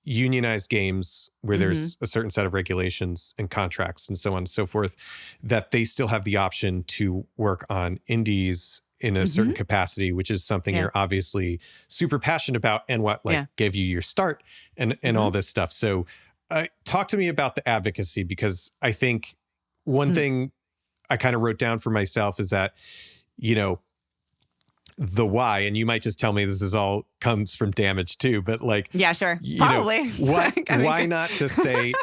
unionized games where there's a certain set of regulations and contracts and so on and so forth, that they still have the option to work on indies in a certain capacity, which is something you're obviously super passionate about and what gave you your start and all this stuff. So talk to me about the advocacy, because I think one thing I kind of wrote down for myself is that, the why, and you might just tell me this is all comes from damage too, but like, yeah, sure. Probably. Why not just say,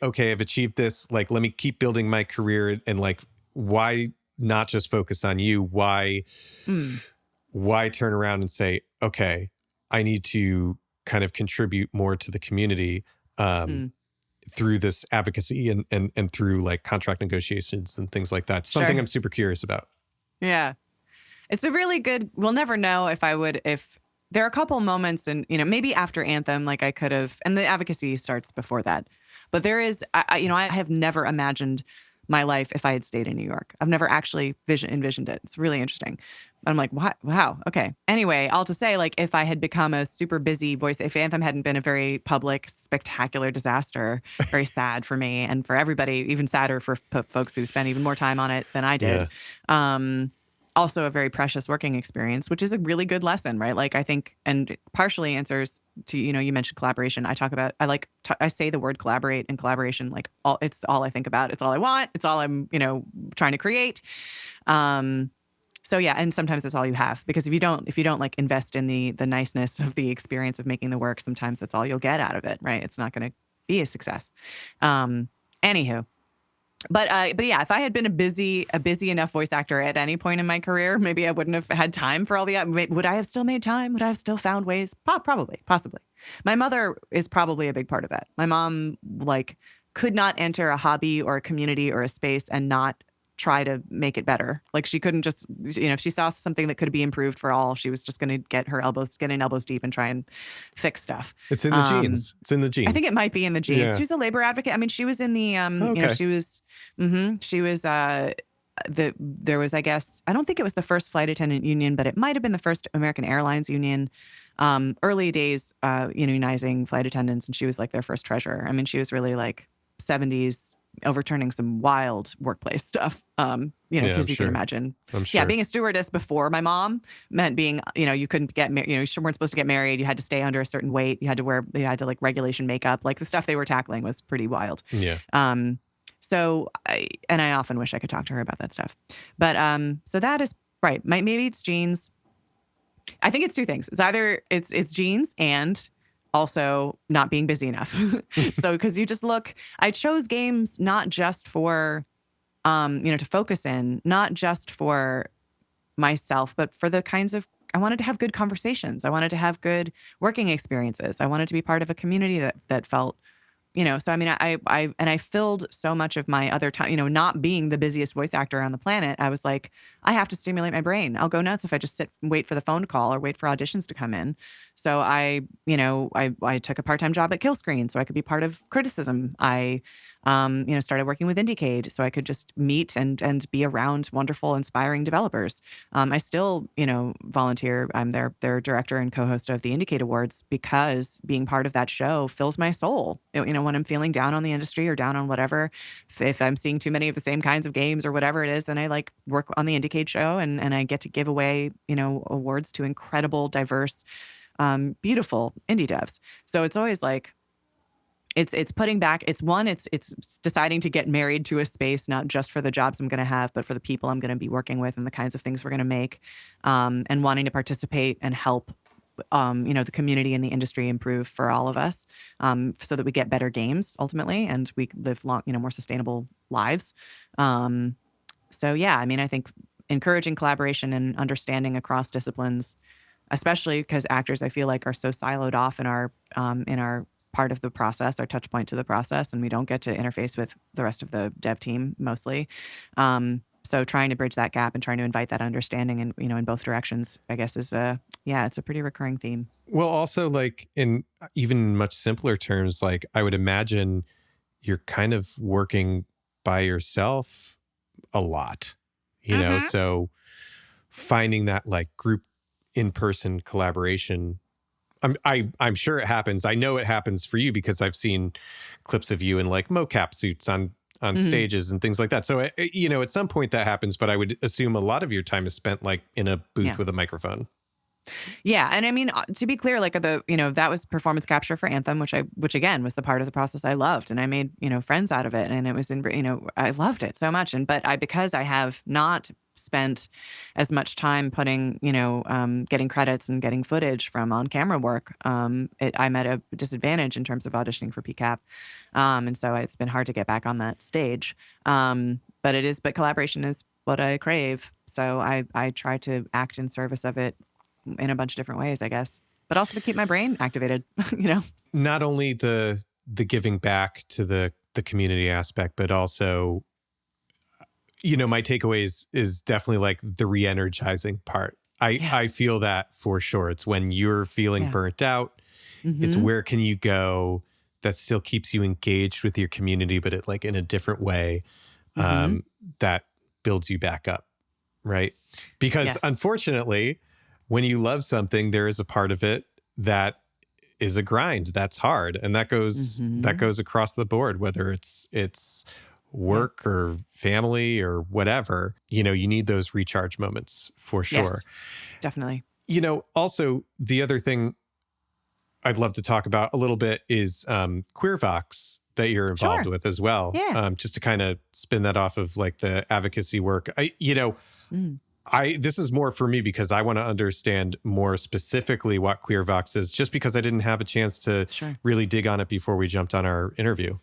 okay, I've achieved this. Like, let me keep building my career, and like, why not just focus on you? Why turn around and say, okay, I need to kind of contribute more to the community through this advocacy and through like contract negotiations and things like that. Something I'm super curious about. Yeah. It's a really good, we'll never know if there are a couple moments and, maybe after Anthem, like I could have, and the advocacy starts before that, but there is, I have never imagined my life if I had stayed in New York. I've never actually envisioned it. It's really interesting. But I'm like, what? Wow. Okay. Anyway, all to say, like, if I had become a super busy voice, if Anthem hadn't been a very public, spectacular disaster, very sad for me and for everybody, even sadder for folks who spent even more time on it than I did. Yeah. Also a very precious working experience, which is a really good lesson, right? Like I think, and partially answers to, you mentioned collaboration. I talk about, I say the word collaborate and collaboration, like it's all I think about. It's all I want. It's all I'm, trying to create. So yeah, and sometimes it's all you have, because if you don't like invest in the niceness of the experience of making the work, sometimes that's all you'll get out of it, right? It's not going to be a success. Anywho. But yeah, if I had been a busy enough voice actor at any point in my career, maybe I wouldn't have had time for all the. Would I have still made time? Would I have still found ways? Probably, possibly. My mother is probably a big part of that. My mom could not enter a hobby or a community or a space and not try to make it better. Like she couldn't just, if she saw something that could be improved for all, she was just going to get in elbows deep and try and fix stuff. It's in the genes. It's in the genes. I think it might be in the genes. Yeah. She was a labor advocate. I mean, she was in the, there was, I guess, I don't think it was the first flight attendant union, but it might have been the first American Airlines union. Early days, unionizing flight attendants, and she was like their first treasurer. I mean, she was really like 70s, overturning some wild workplace stuff, because you can imagine. I'm sure. Yeah, being a stewardess before my mom meant being, you couldn't get married, you weren't supposed to get married. You had to stay under a certain weight. You had to like regulation makeup. Like the stuff they were tackling was pretty wild. Yeah. So I often wish I could talk to her about that stuff. But so that is right. Maybe it's genes. I think it's two things. It's either it's genes and also not being busy enough. So, because you just I chose games not just for, to focus in, not just for myself, but for the kinds of, I wanted to have good conversations. I wanted to have good working experiences. I wanted to be part of a community that felt, so I mean, I filled so much of my other time, not being the busiest voice actor on the planet. I was like, I have to stimulate my brain. I'll go nuts if I just sit and wait for the phone call or wait for auditions to come in. So I took a part-time job at Kill Screen so I could be part of criticism. I Started working with IndieCade so I could just meet and be around wonderful, inspiring developers. I still, volunteer. I'm their director and co-host of the IndieCade Awards because being part of that show fills my soul. When I'm feeling down on the industry or down on whatever, if I'm seeing too many of the same kinds of games or whatever it is, then I work on the IndieCade show and I get to give away, awards to incredible, diverse, beautiful indie devs. So it's always it's putting back. It's deciding to get married to a space, not just for the jobs I'm going to have, but for the people I'm going to be working with and the kinds of things we're going to make, and wanting to participate and help, the community and the industry improve for all of us, so that we get better games ultimately and we live long, more sustainable lives. So yeah, I think encouraging collaboration and understanding across disciplines, especially because actors, I feel like, are so siloed off in our part of the process, our touch point to the process, and we don't get to interface with the rest of the dev team mostly. So trying to bridge that gap and trying to invite that understanding in both directions, I guess, is it's a pretty recurring theme. Well, also, in even much simpler terms, I would imagine you're kind of working by yourself a lot, so finding that group in-person collaboration. I'm sure it happens. I know it happens for you because I've seen clips of you in mocap suits on stages and things like that. So, at some point that happens, but I would assume a lot of your time is spent in a booth with a microphone. Yeah. And to be clear, that was performance capture for Anthem, which again was the part of the process I loved. And I made, friends out of it. And it was, I loved it so much. Because I have not spent as much time putting, getting credits and getting footage from on-camera work, I'm at a disadvantage in terms of auditioning for PCAP. And so it's been hard to get back on that stage. But collaboration is what I crave. So I try to act in service of it in a bunch of different ways, I guess, but also to keep my brain activated, Not only the giving back to the community aspect, but also, my takeaway is definitely the re-energizing part. I feel that for sure. It's when you're feeling burnt out. Mm-hmm. It's where can you go that still keeps you engaged with your community, but in a different way, that builds you back up, right? Because unfortunately, when you love something, there is a part of it that is a grind. That's hard. And that goes across the board, whether it's work or family or whatever. You need those recharge moments for sure. Yes, definitely. Also the other thing I'd love to talk about a little bit is Queer Vox that you're involved with as well. Yeah. Just to kind of spin that off of the advocacy work. This is more for me because I want to understand more specifically what Queer Vox is, just because I didn't have a chance to really dig on it before we jumped on our interview.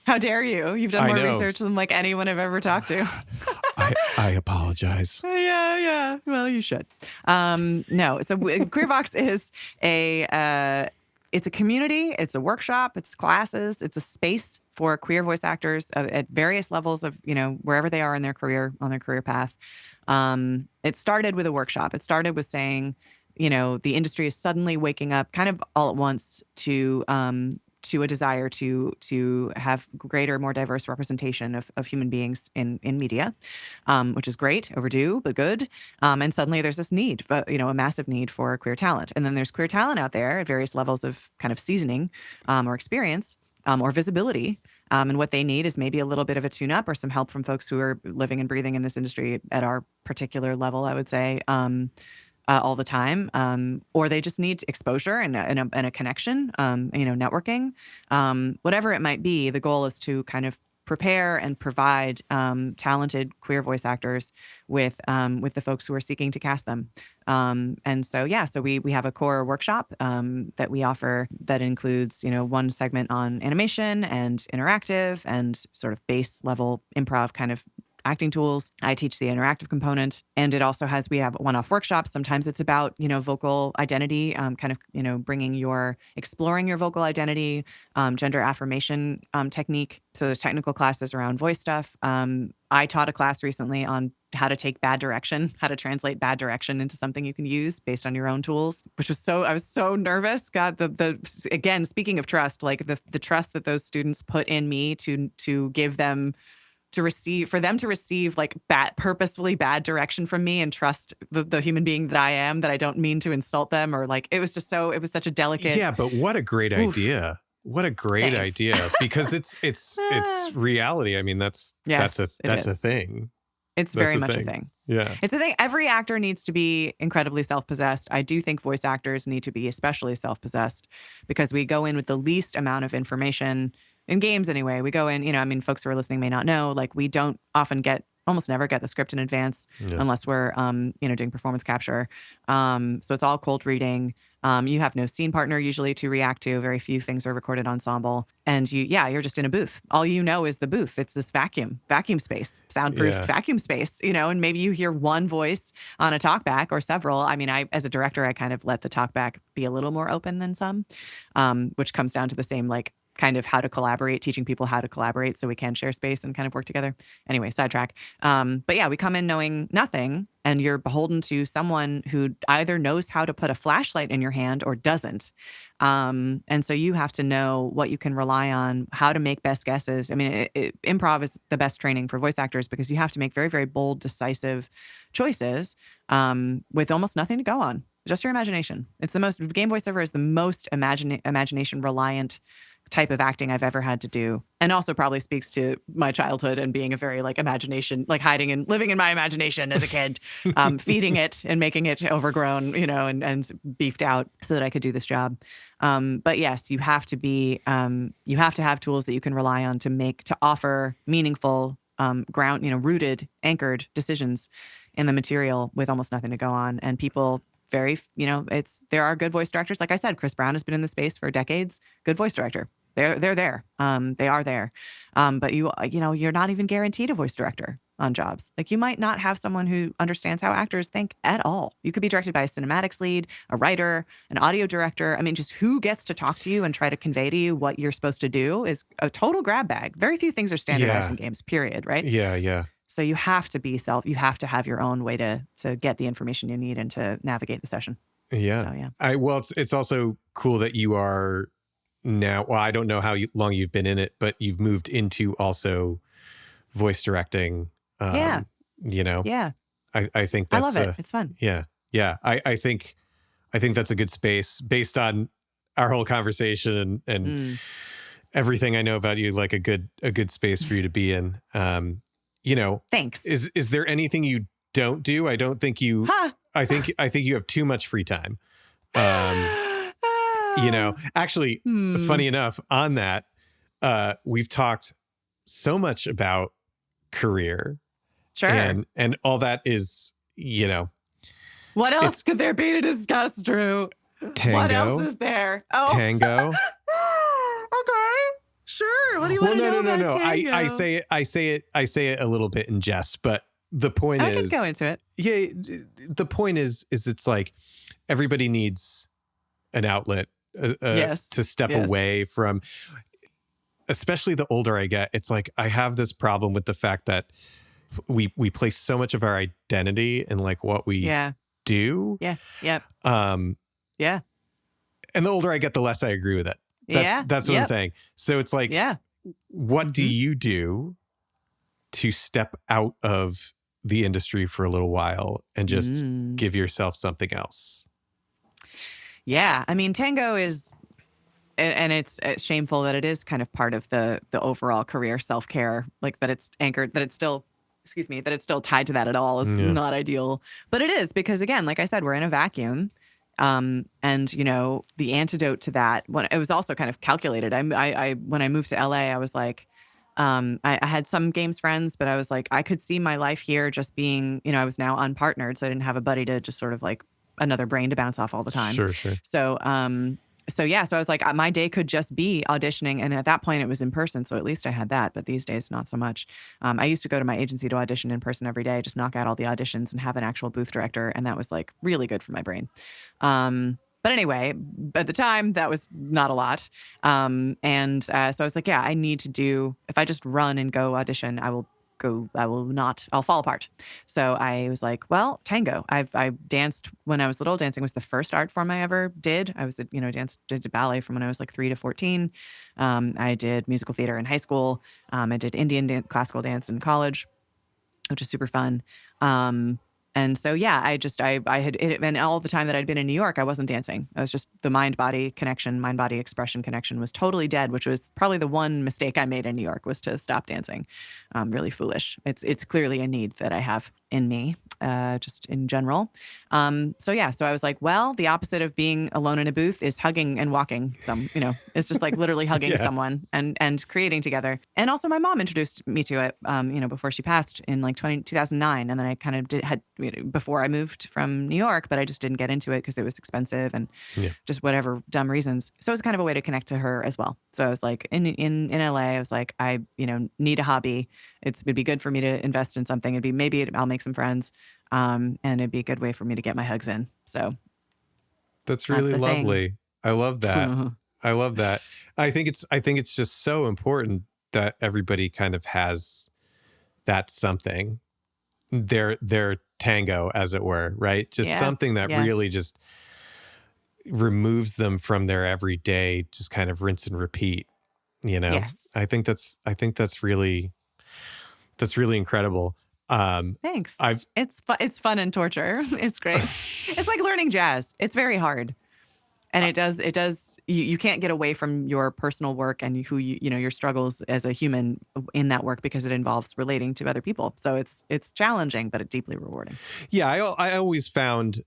How dare you? You've done more research than anyone I've ever talked to. I apologize. Yeah. Well, you should. No. So Queer Vox is it's a community, it's a workshop, it's classes, it's a space for queer voice actors at various levels of, wherever they are in their career, on their career path. It started with a workshop. It started with saying, the industry is suddenly waking up kind of all at once to a desire to have greater, more diverse representation of human beings in media, which is great, overdue, but good. And suddenly there's this need, a massive need for queer talent. And then there's queer talent out there at various levels of kind of seasoning or experience or visibility. And what they need is maybe a little bit of a tune-up or some help from folks who are living and breathing in this industry at our particular level, I would say, all the time, or they just need exposure and a connection, networking, whatever it might be. The goal is to kind of prepare and provide talented queer voice actors with the folks who are seeking to cast them. So we have a core workshop that we offer that includes, one segment on animation and interactive and sort of base level improv kind of acting tools. I teach the interactive component, and we have one-off workshops. Sometimes it's about, vocal identity, exploring your vocal identity, gender affirmation technique. So there's technical classes around voice stuff. I taught a class recently on how to take bad direction, how to translate bad direction into something you can use based on your own tools, which was I was so nervous. God, again, speaking of trust, like the trust that those students put in me to give them for them to receive like purposefully bad direction from me and trust the human being that I am, that I don't mean to insult them, or like, it was such a delicate. Yeah, but what a great idea. What a great idea, because it's reality. I mean, that's a thing. It's very much a thing. Yeah. It's a thing. Every actor needs to be incredibly self-possessed. I do think voice actors need to be especially self-possessed, because we go in with the least amount of information in games anyway. We go in, I mean, folks who are listening may not know, like, we don't almost never get the script in advance unless we're, doing performance capture. So it's all cold reading. You have no scene partner usually to react to. Very few things are recorded ensemble. And you're just in a booth. All you know is the booth. It's this vacuum space, soundproof vacuum space, and maybe you hear one voice on a talkback or several. I mean, as a director, I kind of let the talkback be a little more open than some, which comes down to the same, like, kind of how to collaborate, teaching people how to collaborate so we can share space and kind of work together. Anyway, sidetrack. But yeah, we come in knowing nothing, and you're beholden to someone who either knows how to put a flashlight in your hand or doesn't. And so you have to know what you can rely on, how to make best guesses. I mean, improv is the best training for voice actors, because you have to make very, very bold, decisive choices with almost nothing to go on. Just your imagination. Game voiceover is the most imagination reliant type of acting I've ever had to do. And also probably speaks to my childhood and being a very, like, imagination, like living in my imagination as a kid, feeding it and making it overgrown, and beefed out so that I could do this job. But yes, you have to have tools that you can rely on to offer meaningful, rooted, anchored decisions in the material with almost nothing to go on. And people there are good voice directors. Like I said, Chris Brown has been in the space for decades. Good voice director. They're there. They are there. But you're not even guaranteed a voice director on jobs. Like, you might not have someone who understands how actors think at all. You could be directed by a cinematics lead, a writer, an audio director. I mean, just who gets to talk to you and try to convey to you what you're supposed to do is a total grab bag. Very few things are standardized in games, period, right? Yeah, yeah. So you have to you have to have your own way to get the information you need and to navigate the session. Yeah. So, yeah. It's also cool that you are now, well, I don't know how long you've been in it, but you've moved into also voice directing. Yeah. Yeah. I think that's, I love it. It's fun. Yeah. Yeah. I think that's a good space based on our whole conversation and everything I know about you, like a good space for you to be in. Thanks. Is there anything you don't do? I don't think you, I think you have too much free time. Actually, funny enough, on that, we've talked so much about career. Sure. And all that is, what else could there be to discuss, Drew? Tango. What else is there? Oh. Tango. Okay. Sure. What do you want to know about tango? I say it a little bit in jest, but the point is, I can go into it. Yeah. The point is it's like everybody needs an outlet to step away from, especially the older I get. It's like, I have this problem with the fact that we place so much of our identity in like what we do. Yeah. Yep. Yeah. And the older I get, the less I agree with it. That's what I'm saying. So it's like, what do you do to step out of the industry for a little while and just give yourself something else? Yeah. I mean, tango is, and it's shameful that it is kind of part of the overall career self-care, like that it's anchored, that it's still tied to that at all is not ideal. But it is, because again, like I said, we're in a vacuum. And the antidote to that, when it was also kind of calculated. I when I moved to LA, I was like, I had some games friends, but I was like, I could see my life here just being, I was now unpartnered, so I didn't have a buddy to just sort of like another brain to bounce off all the time. Sure. So, so I was like, my day could just be auditioning. And at that point it was in person. So at least I had that, but these days, not so much. I used to go to my agency to audition in person every day, just knock out all the auditions and have an actual booth director. And that was like really good for my brain. But anyway, at the time that was not a lot. So I was like, I need to if I just run and go audition, I will I'll fall apart. So I was like, well, tango. I danced when I was little. Dancing was the first art form I ever did. I was, did ballet from when I was like 3 to 14. I did musical theater in high school. I did classical dance in college, which is super fun. And so, yeah, I had, and all the time that I'd been in New York, I wasn't dancing. I was just the mind-body connection, mind-body expression connection was totally dead, which was probably the one mistake I made in New York was to stop dancing. Really foolish. It's clearly a need that I have in me, just in general. So I was like, well, the opposite of being alone in a booth is hugging and walking it's just like literally hugging someone and creating together. And also my mom introduced me to it, before she passed in like 2009. And then I kind of before I moved from New York, but I just didn't get into it because it was expensive and just whatever dumb reasons. So it was kind of a way to connect to her as well. So I was like, in LA, I was like, I need a hobby. It'd be good for me to invest in something. I'll make some friends. And it'd be a good way for me to get my hugs in. So that's really lovely. Thing. I love that. I love that. I think it's just so important that everybody kind of has that something, their tango, as it were, right? Just something that really just removes them from their everyday, just kind of rinse and repeat, Yes. I think that's really incredible. Thanks. It's fun and torture. It's great. It's like learning jazz. It's very hard. And it does, you can't get away from your personal work and who your struggles as a human in that work because it involves relating to other people. So it's challenging, but it's deeply rewarding. Yeah. I always found,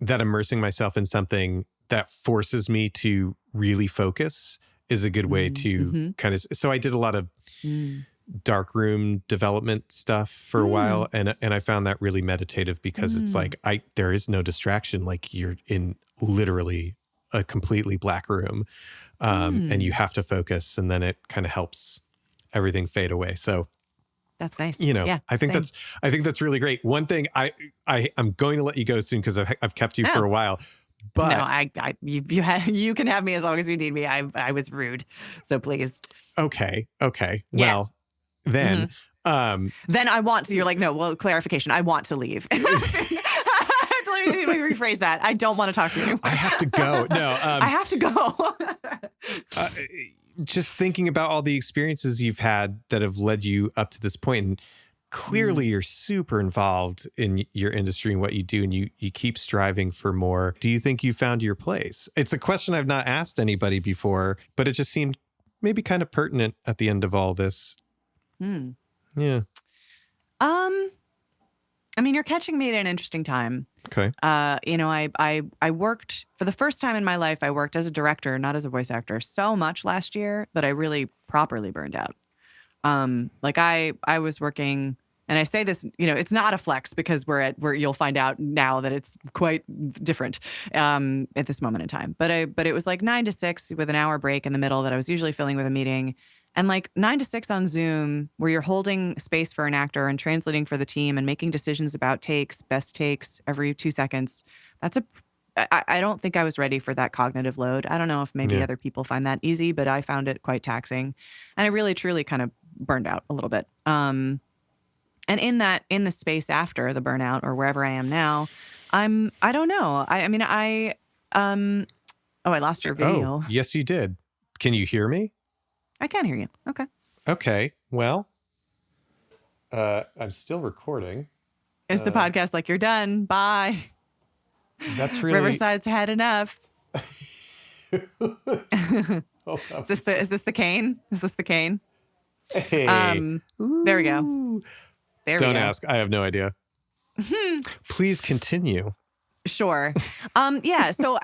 that immersing myself in something that forces me to really focus is a good way to kind of, so I did a lot of darkroom development stuff for a while. And I found that really meditative because it's like, there is no distraction. Like you're in literally a completely black room, and you have to focus, and then it kind of helps everything fade away. So that's nice. I think that's really great. One thing I'm going to let you go soon because I've kept you for a while. But no, you can have me as long as you need me. I was rude, so please. Okay. Well, then I want to. You're like, no. Well, clarification. I want to leave. Let me rephrase that. I don't want to talk to you. I have to go. No, I have to go. Just thinking about all the experiences you've had that have led you up to this point, and clearly you're super involved in your industry and what you do, and you keep striving for more. Do you think you found your place? It's a question I've not asked anybody before, but it just seemed maybe kind of pertinent at the end of all this. Yeah. I mean, you're catching me at an interesting time. Okay. I worked for the first time in my life. I worked as a director, not as a voice actor, so much last year that I really properly burned out. Like I was working, and I say this, it's not a flex because where you'll find out now that it's quite different at this moment in time. But it was like 9 to 6 with an hour break in the middle that I was usually filling with a meeting. And like 9 to 6 on Zoom, where you're holding space for an actor and translating for the team and making decisions about best takes every 2 seconds. I don't think I was ready for that cognitive load. I don't know if maybe other people find that easy, but I found it quite taxing. And I really, truly kind of burned out a little bit. And in the space after the burnout or wherever I am now, I don't know. I lost your video. Oh, yes, you did. Can you hear me? I can hear you. Okay. Okay. Well, I'm still recording. Is the podcast like you're done? Bye. That's really Riverside's had enough. Hold on. Is this the cane? Is this the cane? Hey. There we go. Don't ask. I have no idea. Please continue. Sure. Yeah. So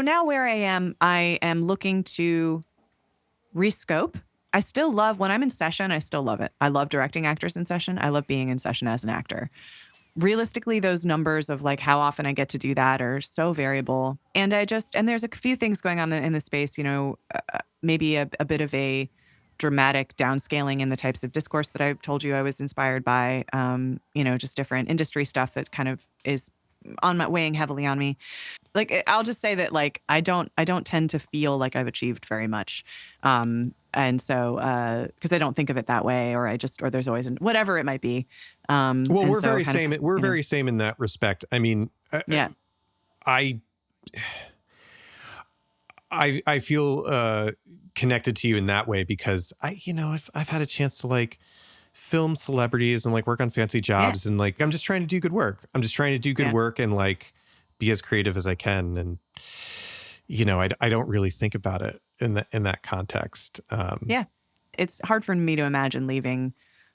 now where I am looking to rescope. I still love when I'm in session. I still love it. I love directing actors in session. I love being in session as an actor. Realistically, those numbers of like how often I get to do that are so variable. And there's a few things going on in the space, maybe a bit of a dramatic downscaling in the types of discourse that I told you I was inspired by, just different industry stuff that kind of is weighing heavily on me. Like, I'll just say that like, I don't tend to feel like I've achieved very much. and so because I don't think of it that way, or there's always whatever it might be. Well, we're very same. We're very same in that respect. I mean, yeah. I feel connected to you in that way because I've had a chance to like film celebrities and like work on fancy jobs and like I'm just trying to do good work. I'm just trying to do good work and like be as creative as I can. And I don't really think about it in that context. It's hard for me to imagine leaving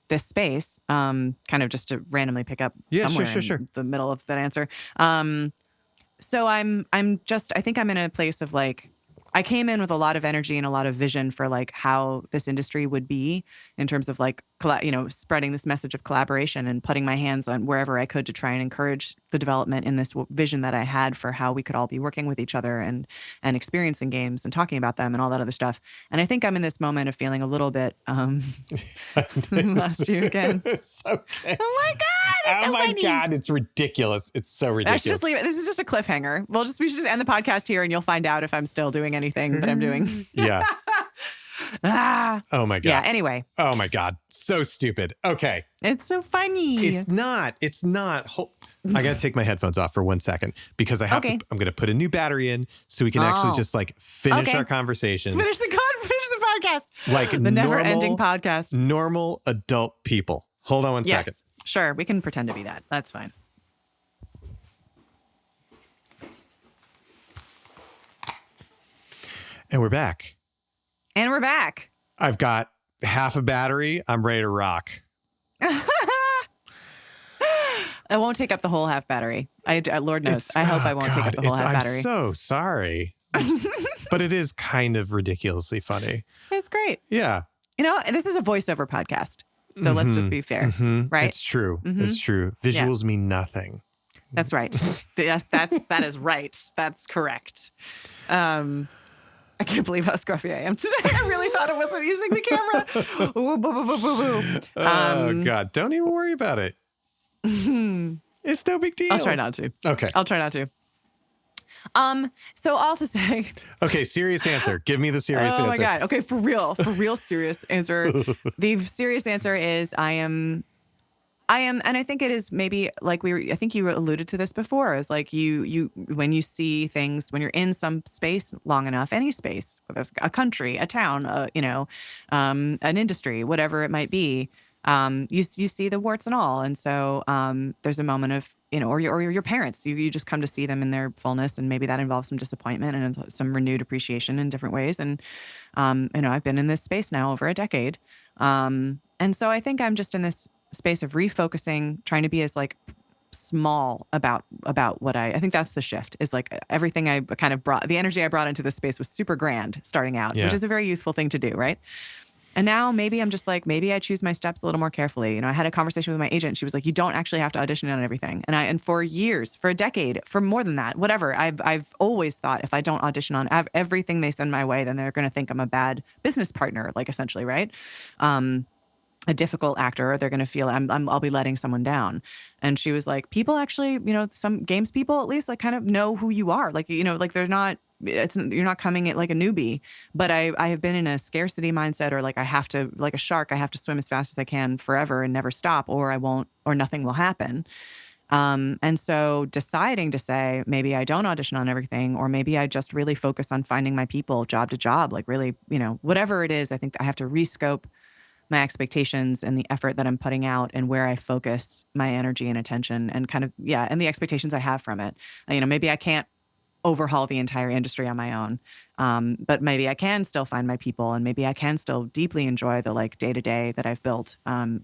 this space. Kind of just to randomly pick up somewhere in the middle of that answer. So I think I'm in a place of like, I came in with a lot of energy and a lot of vision for like how this industry would be in terms of like, spreading this message of collaboration and putting my hands on wherever I could to try and encourage the development in this vision that I had for how we could all be working with each other and experiencing games and talking about them and all that other stuff. And I think I'm in this moment of feeling a little bit, lost you again. It's okay. Oh my God. It's oh so my funny. God. It's ridiculous. It's so ridiculous. I should just leave it. This is just a cliffhanger. We should just end the podcast here and you'll find out if I'm still doing anything that I'm doing. Yeah. Oh my God. Yeah. Anyway. Oh my God. So stupid. Okay. It's so funny. It's not. I got to take my headphones off for 1 second because I'm going to put a new battery in so we can actually just like finish our conversation. Finish the podcast. Like the never-ending podcast. Normal adult people. Hold on 1 second. Sure. We can pretend to be that. That's fine. And we're back. I've got half a battery. I'm ready to rock. I won't take up the whole half battery. Lord knows. I hope I won't take up the whole half battery. I'm so sorry. But it is kind of ridiculously funny. It's great. Yeah. This is a voiceover podcast. So let's just be fair. Right? It's true. It's true. Visuals mean nothing. That's right. Yes, that is right. That's correct. I can't believe how scruffy I am today. I really thought I wasn't using the camera. Ooh, boo, boo, boo, boo, boo. Oh, God. Don't even worry about it. It's no big deal. I'll try not to. Okay. I'll try not to. So all to say. Okay, serious answer. Give me the serious answer. Oh, my God. Okay, for real serious answer. The serious answer is I am, and I think it is maybe like I think you alluded to this before, is like you when you see things, when you're in some space long enough, any space, whether it's a country, a town, an industry, whatever it might be, you see the warts and all. And so there's a moment of, or your parents, you just come to see them in their fullness, and maybe that involves some disappointment and some renewed appreciation in different ways. And, I've been in this space now over a decade. And so I think I'm just in this space of refocusing, trying to be as like small about what I think that's the shift, is like everything I kind of brought, the energy I brought into this space was super grand starting out, which is a very youthful thing to do. Right. And now maybe I'm just like, maybe I choose my steps a little more carefully. I had a conversation with my agent. She was like, you don't actually have to audition on everything. And for years, for a decade, for more than that, whatever, I've always thought if I don't audition on everything they send my way, then they're going to think I'm a bad business partner, like essentially, right? A difficult actor, they're going to feel I'll be letting someone down. And she was like, people actually, some games people at least like kind of know who you are. Like, like they're not, you're not coming at like a newbie, but I have been in a scarcity mindset, or like I have to, like a shark, I have to swim as fast as I can forever and never stop, or I won't, or nothing will happen. And so deciding to say, maybe I don't audition on everything, or maybe I just really focus on finding my people job to job, like really, whatever it is, I think I have to rescope my expectations and the effort that I'm putting out and where I focus my energy and attention, and kind of, and the expectations I have from it. Maybe I can't overhaul the entire industry on my own. But maybe I can still find my people, and maybe I can still deeply enjoy the like day-to-day that I've built. And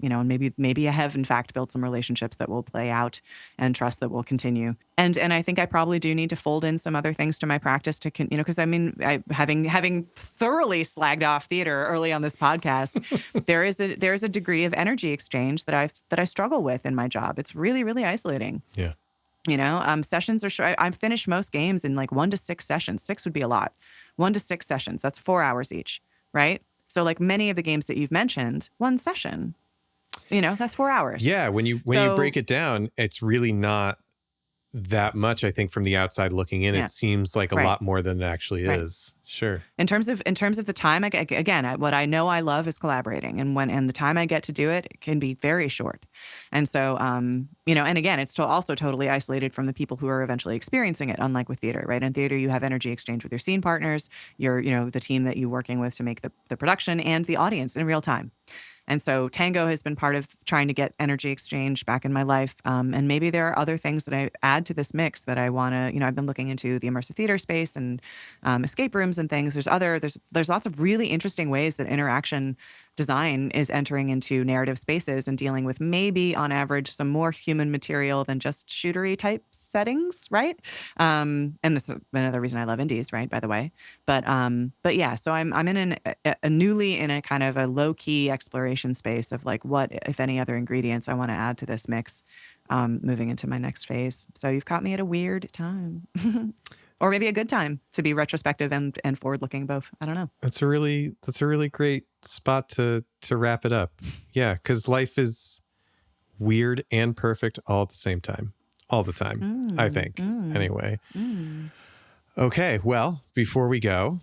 maybe I have in fact built some relationships that will play out, and trust that will continue. And I think I probably do need to fold in some other things to my practice to, because having thoroughly slagged off theater early on this podcast, there is a degree of energy exchange that I struggle with in my job. It's really, really isolating. Yeah. Sessions are short. I finish most games in like 1 to 6 sessions. 6 would be a lot. 1 to 6 sessions. That's 4 hours each, right? So like many of the games that you've mentioned, 1 session, that's 4 hours. Yeah. When you break it down, it's really not that much. I think from the outside looking in, it seems like a lot more than it actually is. Sure. In terms of the time, what I know I love is collaborating, and the time I get to do it can be very short. And so, and again, it's also totally isolated from the people who are eventually experiencing it. Unlike with theater, right? In theater, you have energy exchange with your scene partners, the team that you're working with to make the production, and the audience in real time. And so Tango has been part of trying to get energy exchange back in my life. And maybe there are other things that I add to this mix that I want to, I've been looking into the immersive theater space and escape rooms and things. There's lots of really interesting ways that interaction design is entering into narrative spaces and dealing with maybe on average some more human material than just shootery type settings, right? And this is another reason I love indies, right? By the way, but yeah. So I'm in a newly in a kind of a low key exploration space of like what, if any, other ingredients I want to add to this mix, moving into my next phase. So you've caught me at a weird time. Or maybe a good time to be retrospective and forward looking both. I don't know. That's a really great spot to wrap it up. Yeah, because life is weird and perfect all at the same time. All the time, I think. Anyway. Okay, well, before we go,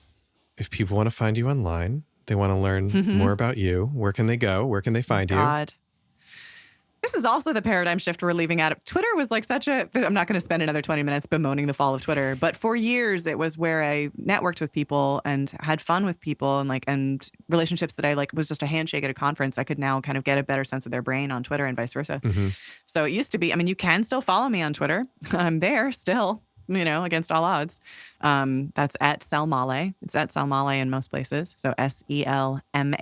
if people want to find you online, they want to learn more about you, where can they go? Where can they find you? This is also the paradigm shift we're leaving out of. Twitter was like I'm not going to spend another 20 minutes bemoaning the fall of Twitter, but for years it was where I networked with people and had fun with people and relationships that I was just a handshake at a conference. I could now kind of get a better sense of their brain on Twitter and vice versa. So it used to be, you can still follow me on Twitter. I'm there still, against all odds. That's at Selmaleh. It's at Selmaleh in most places. So Selmaleh.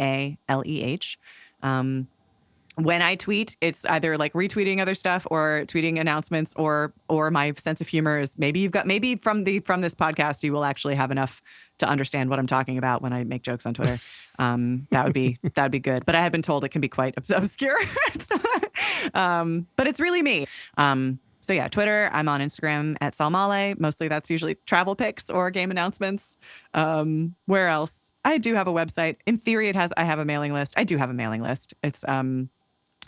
When I tweet, it's either like retweeting other stuff or tweeting announcements, or my sense of humor is maybe from this podcast you will actually have enough to understand what I'm talking about when I make jokes on Twitter. That would be good. But I have been told it can be quite obscure. But it's really me. So yeah, Twitter. I'm on Instagram at Selmaleh. Mostly that's usually travel pics or game announcements. Where else? I do have a website. In theory, I have a mailing list. I do have a mailing list. It's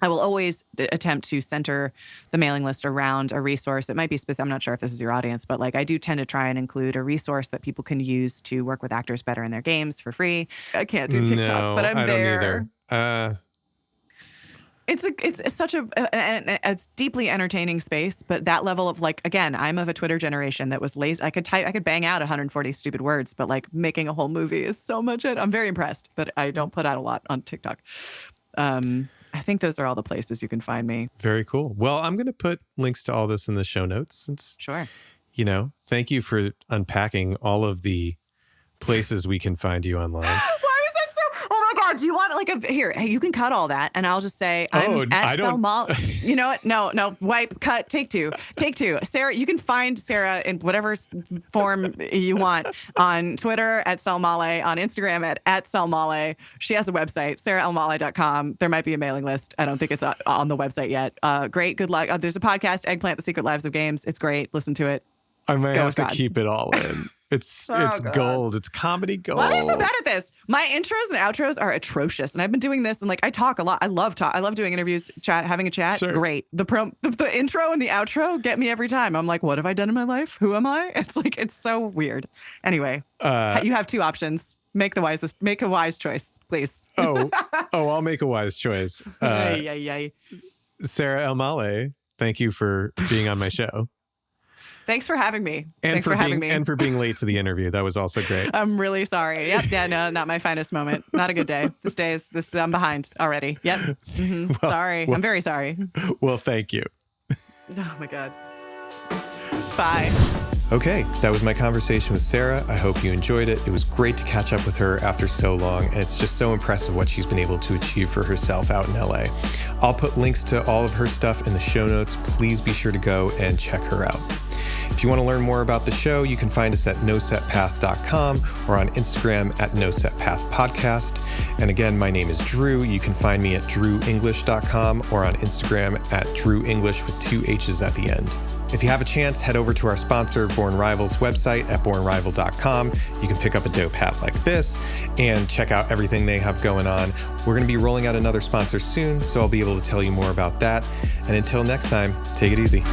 I will always attempt to center the mailing list around a resource. It might be specific. I'm not sure if this is your audience, but I do tend to try and include a resuce that people can use to work with actors better in their games for free. I can't do TikTok, but I'm there. Don't either. It's such a deeply entertaining space, but that level of again, I'm of a Twitter generation that was lazy. I could bang out 140 stupid words, but making a whole movie is so much. I'm very impressed, but I don't put out a lot on TikTok. I think those are all the places you can find me. Very cool. Well, I'm going to put links to all this in the show notes. Sure. Thank you for unpacking all of the places we can find you online. Why was that so? Oh my God. Do you want here, hey, you can cut all that and I'll just say I'm at Selmaleh. You know what? No, wipe, cut, take two. Sarah, you can find Sarah in whatever form you want on Twitter at Selmaleh, on Instagram at Selmaleh. She has a website, sarahelmaleh.com. There might be a mailing list. I don't think it's on the website yet. Great. Good luck. There's a podcast, Eggplant, The Secret Lives of Games. It's great. Listen to it. I might have to keep it all in. It's gold. It's comedy gold. Why am I so bad at this? My intros and outros are atrocious, and I've been doing this, and I talk a lot. I love doing interviews, having a chat. Sure. Great. The intro and the outro get me every time. I'm like, what have I done in my life? Who am I? It's so weird. Anyway, you have two options. Make a wise choice, please. I'll make a wise choice. Sarah Elmaleh, thank you for being on my show. Thanks for having me. And for being late to the interview. That was also great. I'm really sorry. Yep. Yeah, no, not my finest moment. Not a good day. I'm behind already. Yep. Well, sorry. I'm very sorry. Well, thank you. Oh my God. Bye. Okay, that was my conversation with Sarah. I hope you enjoyed it. It was great to catch up with her after so long, and it's just so impressive what she's been able to achieve for herself out in LA. I'll put links to all of her stuff in the show notes. Please be sure to go and check her out. If you want to learn more about the show, you can find us at nosetpath.com or on Instagram at nosetpathpodcast. And again, my name is Drew. You can find me at drewenglish.com or on Instagram at drewenglish with 2 H's at the end. If you have a chance, head over to our sponsor, Born Rival's website at bornrival.com. You can pick up a dope hat like this and check out everything they have going on. We're going to be rolling out another sponsor soon, so I'll be able to tell you more about that. And until next time, take it easy.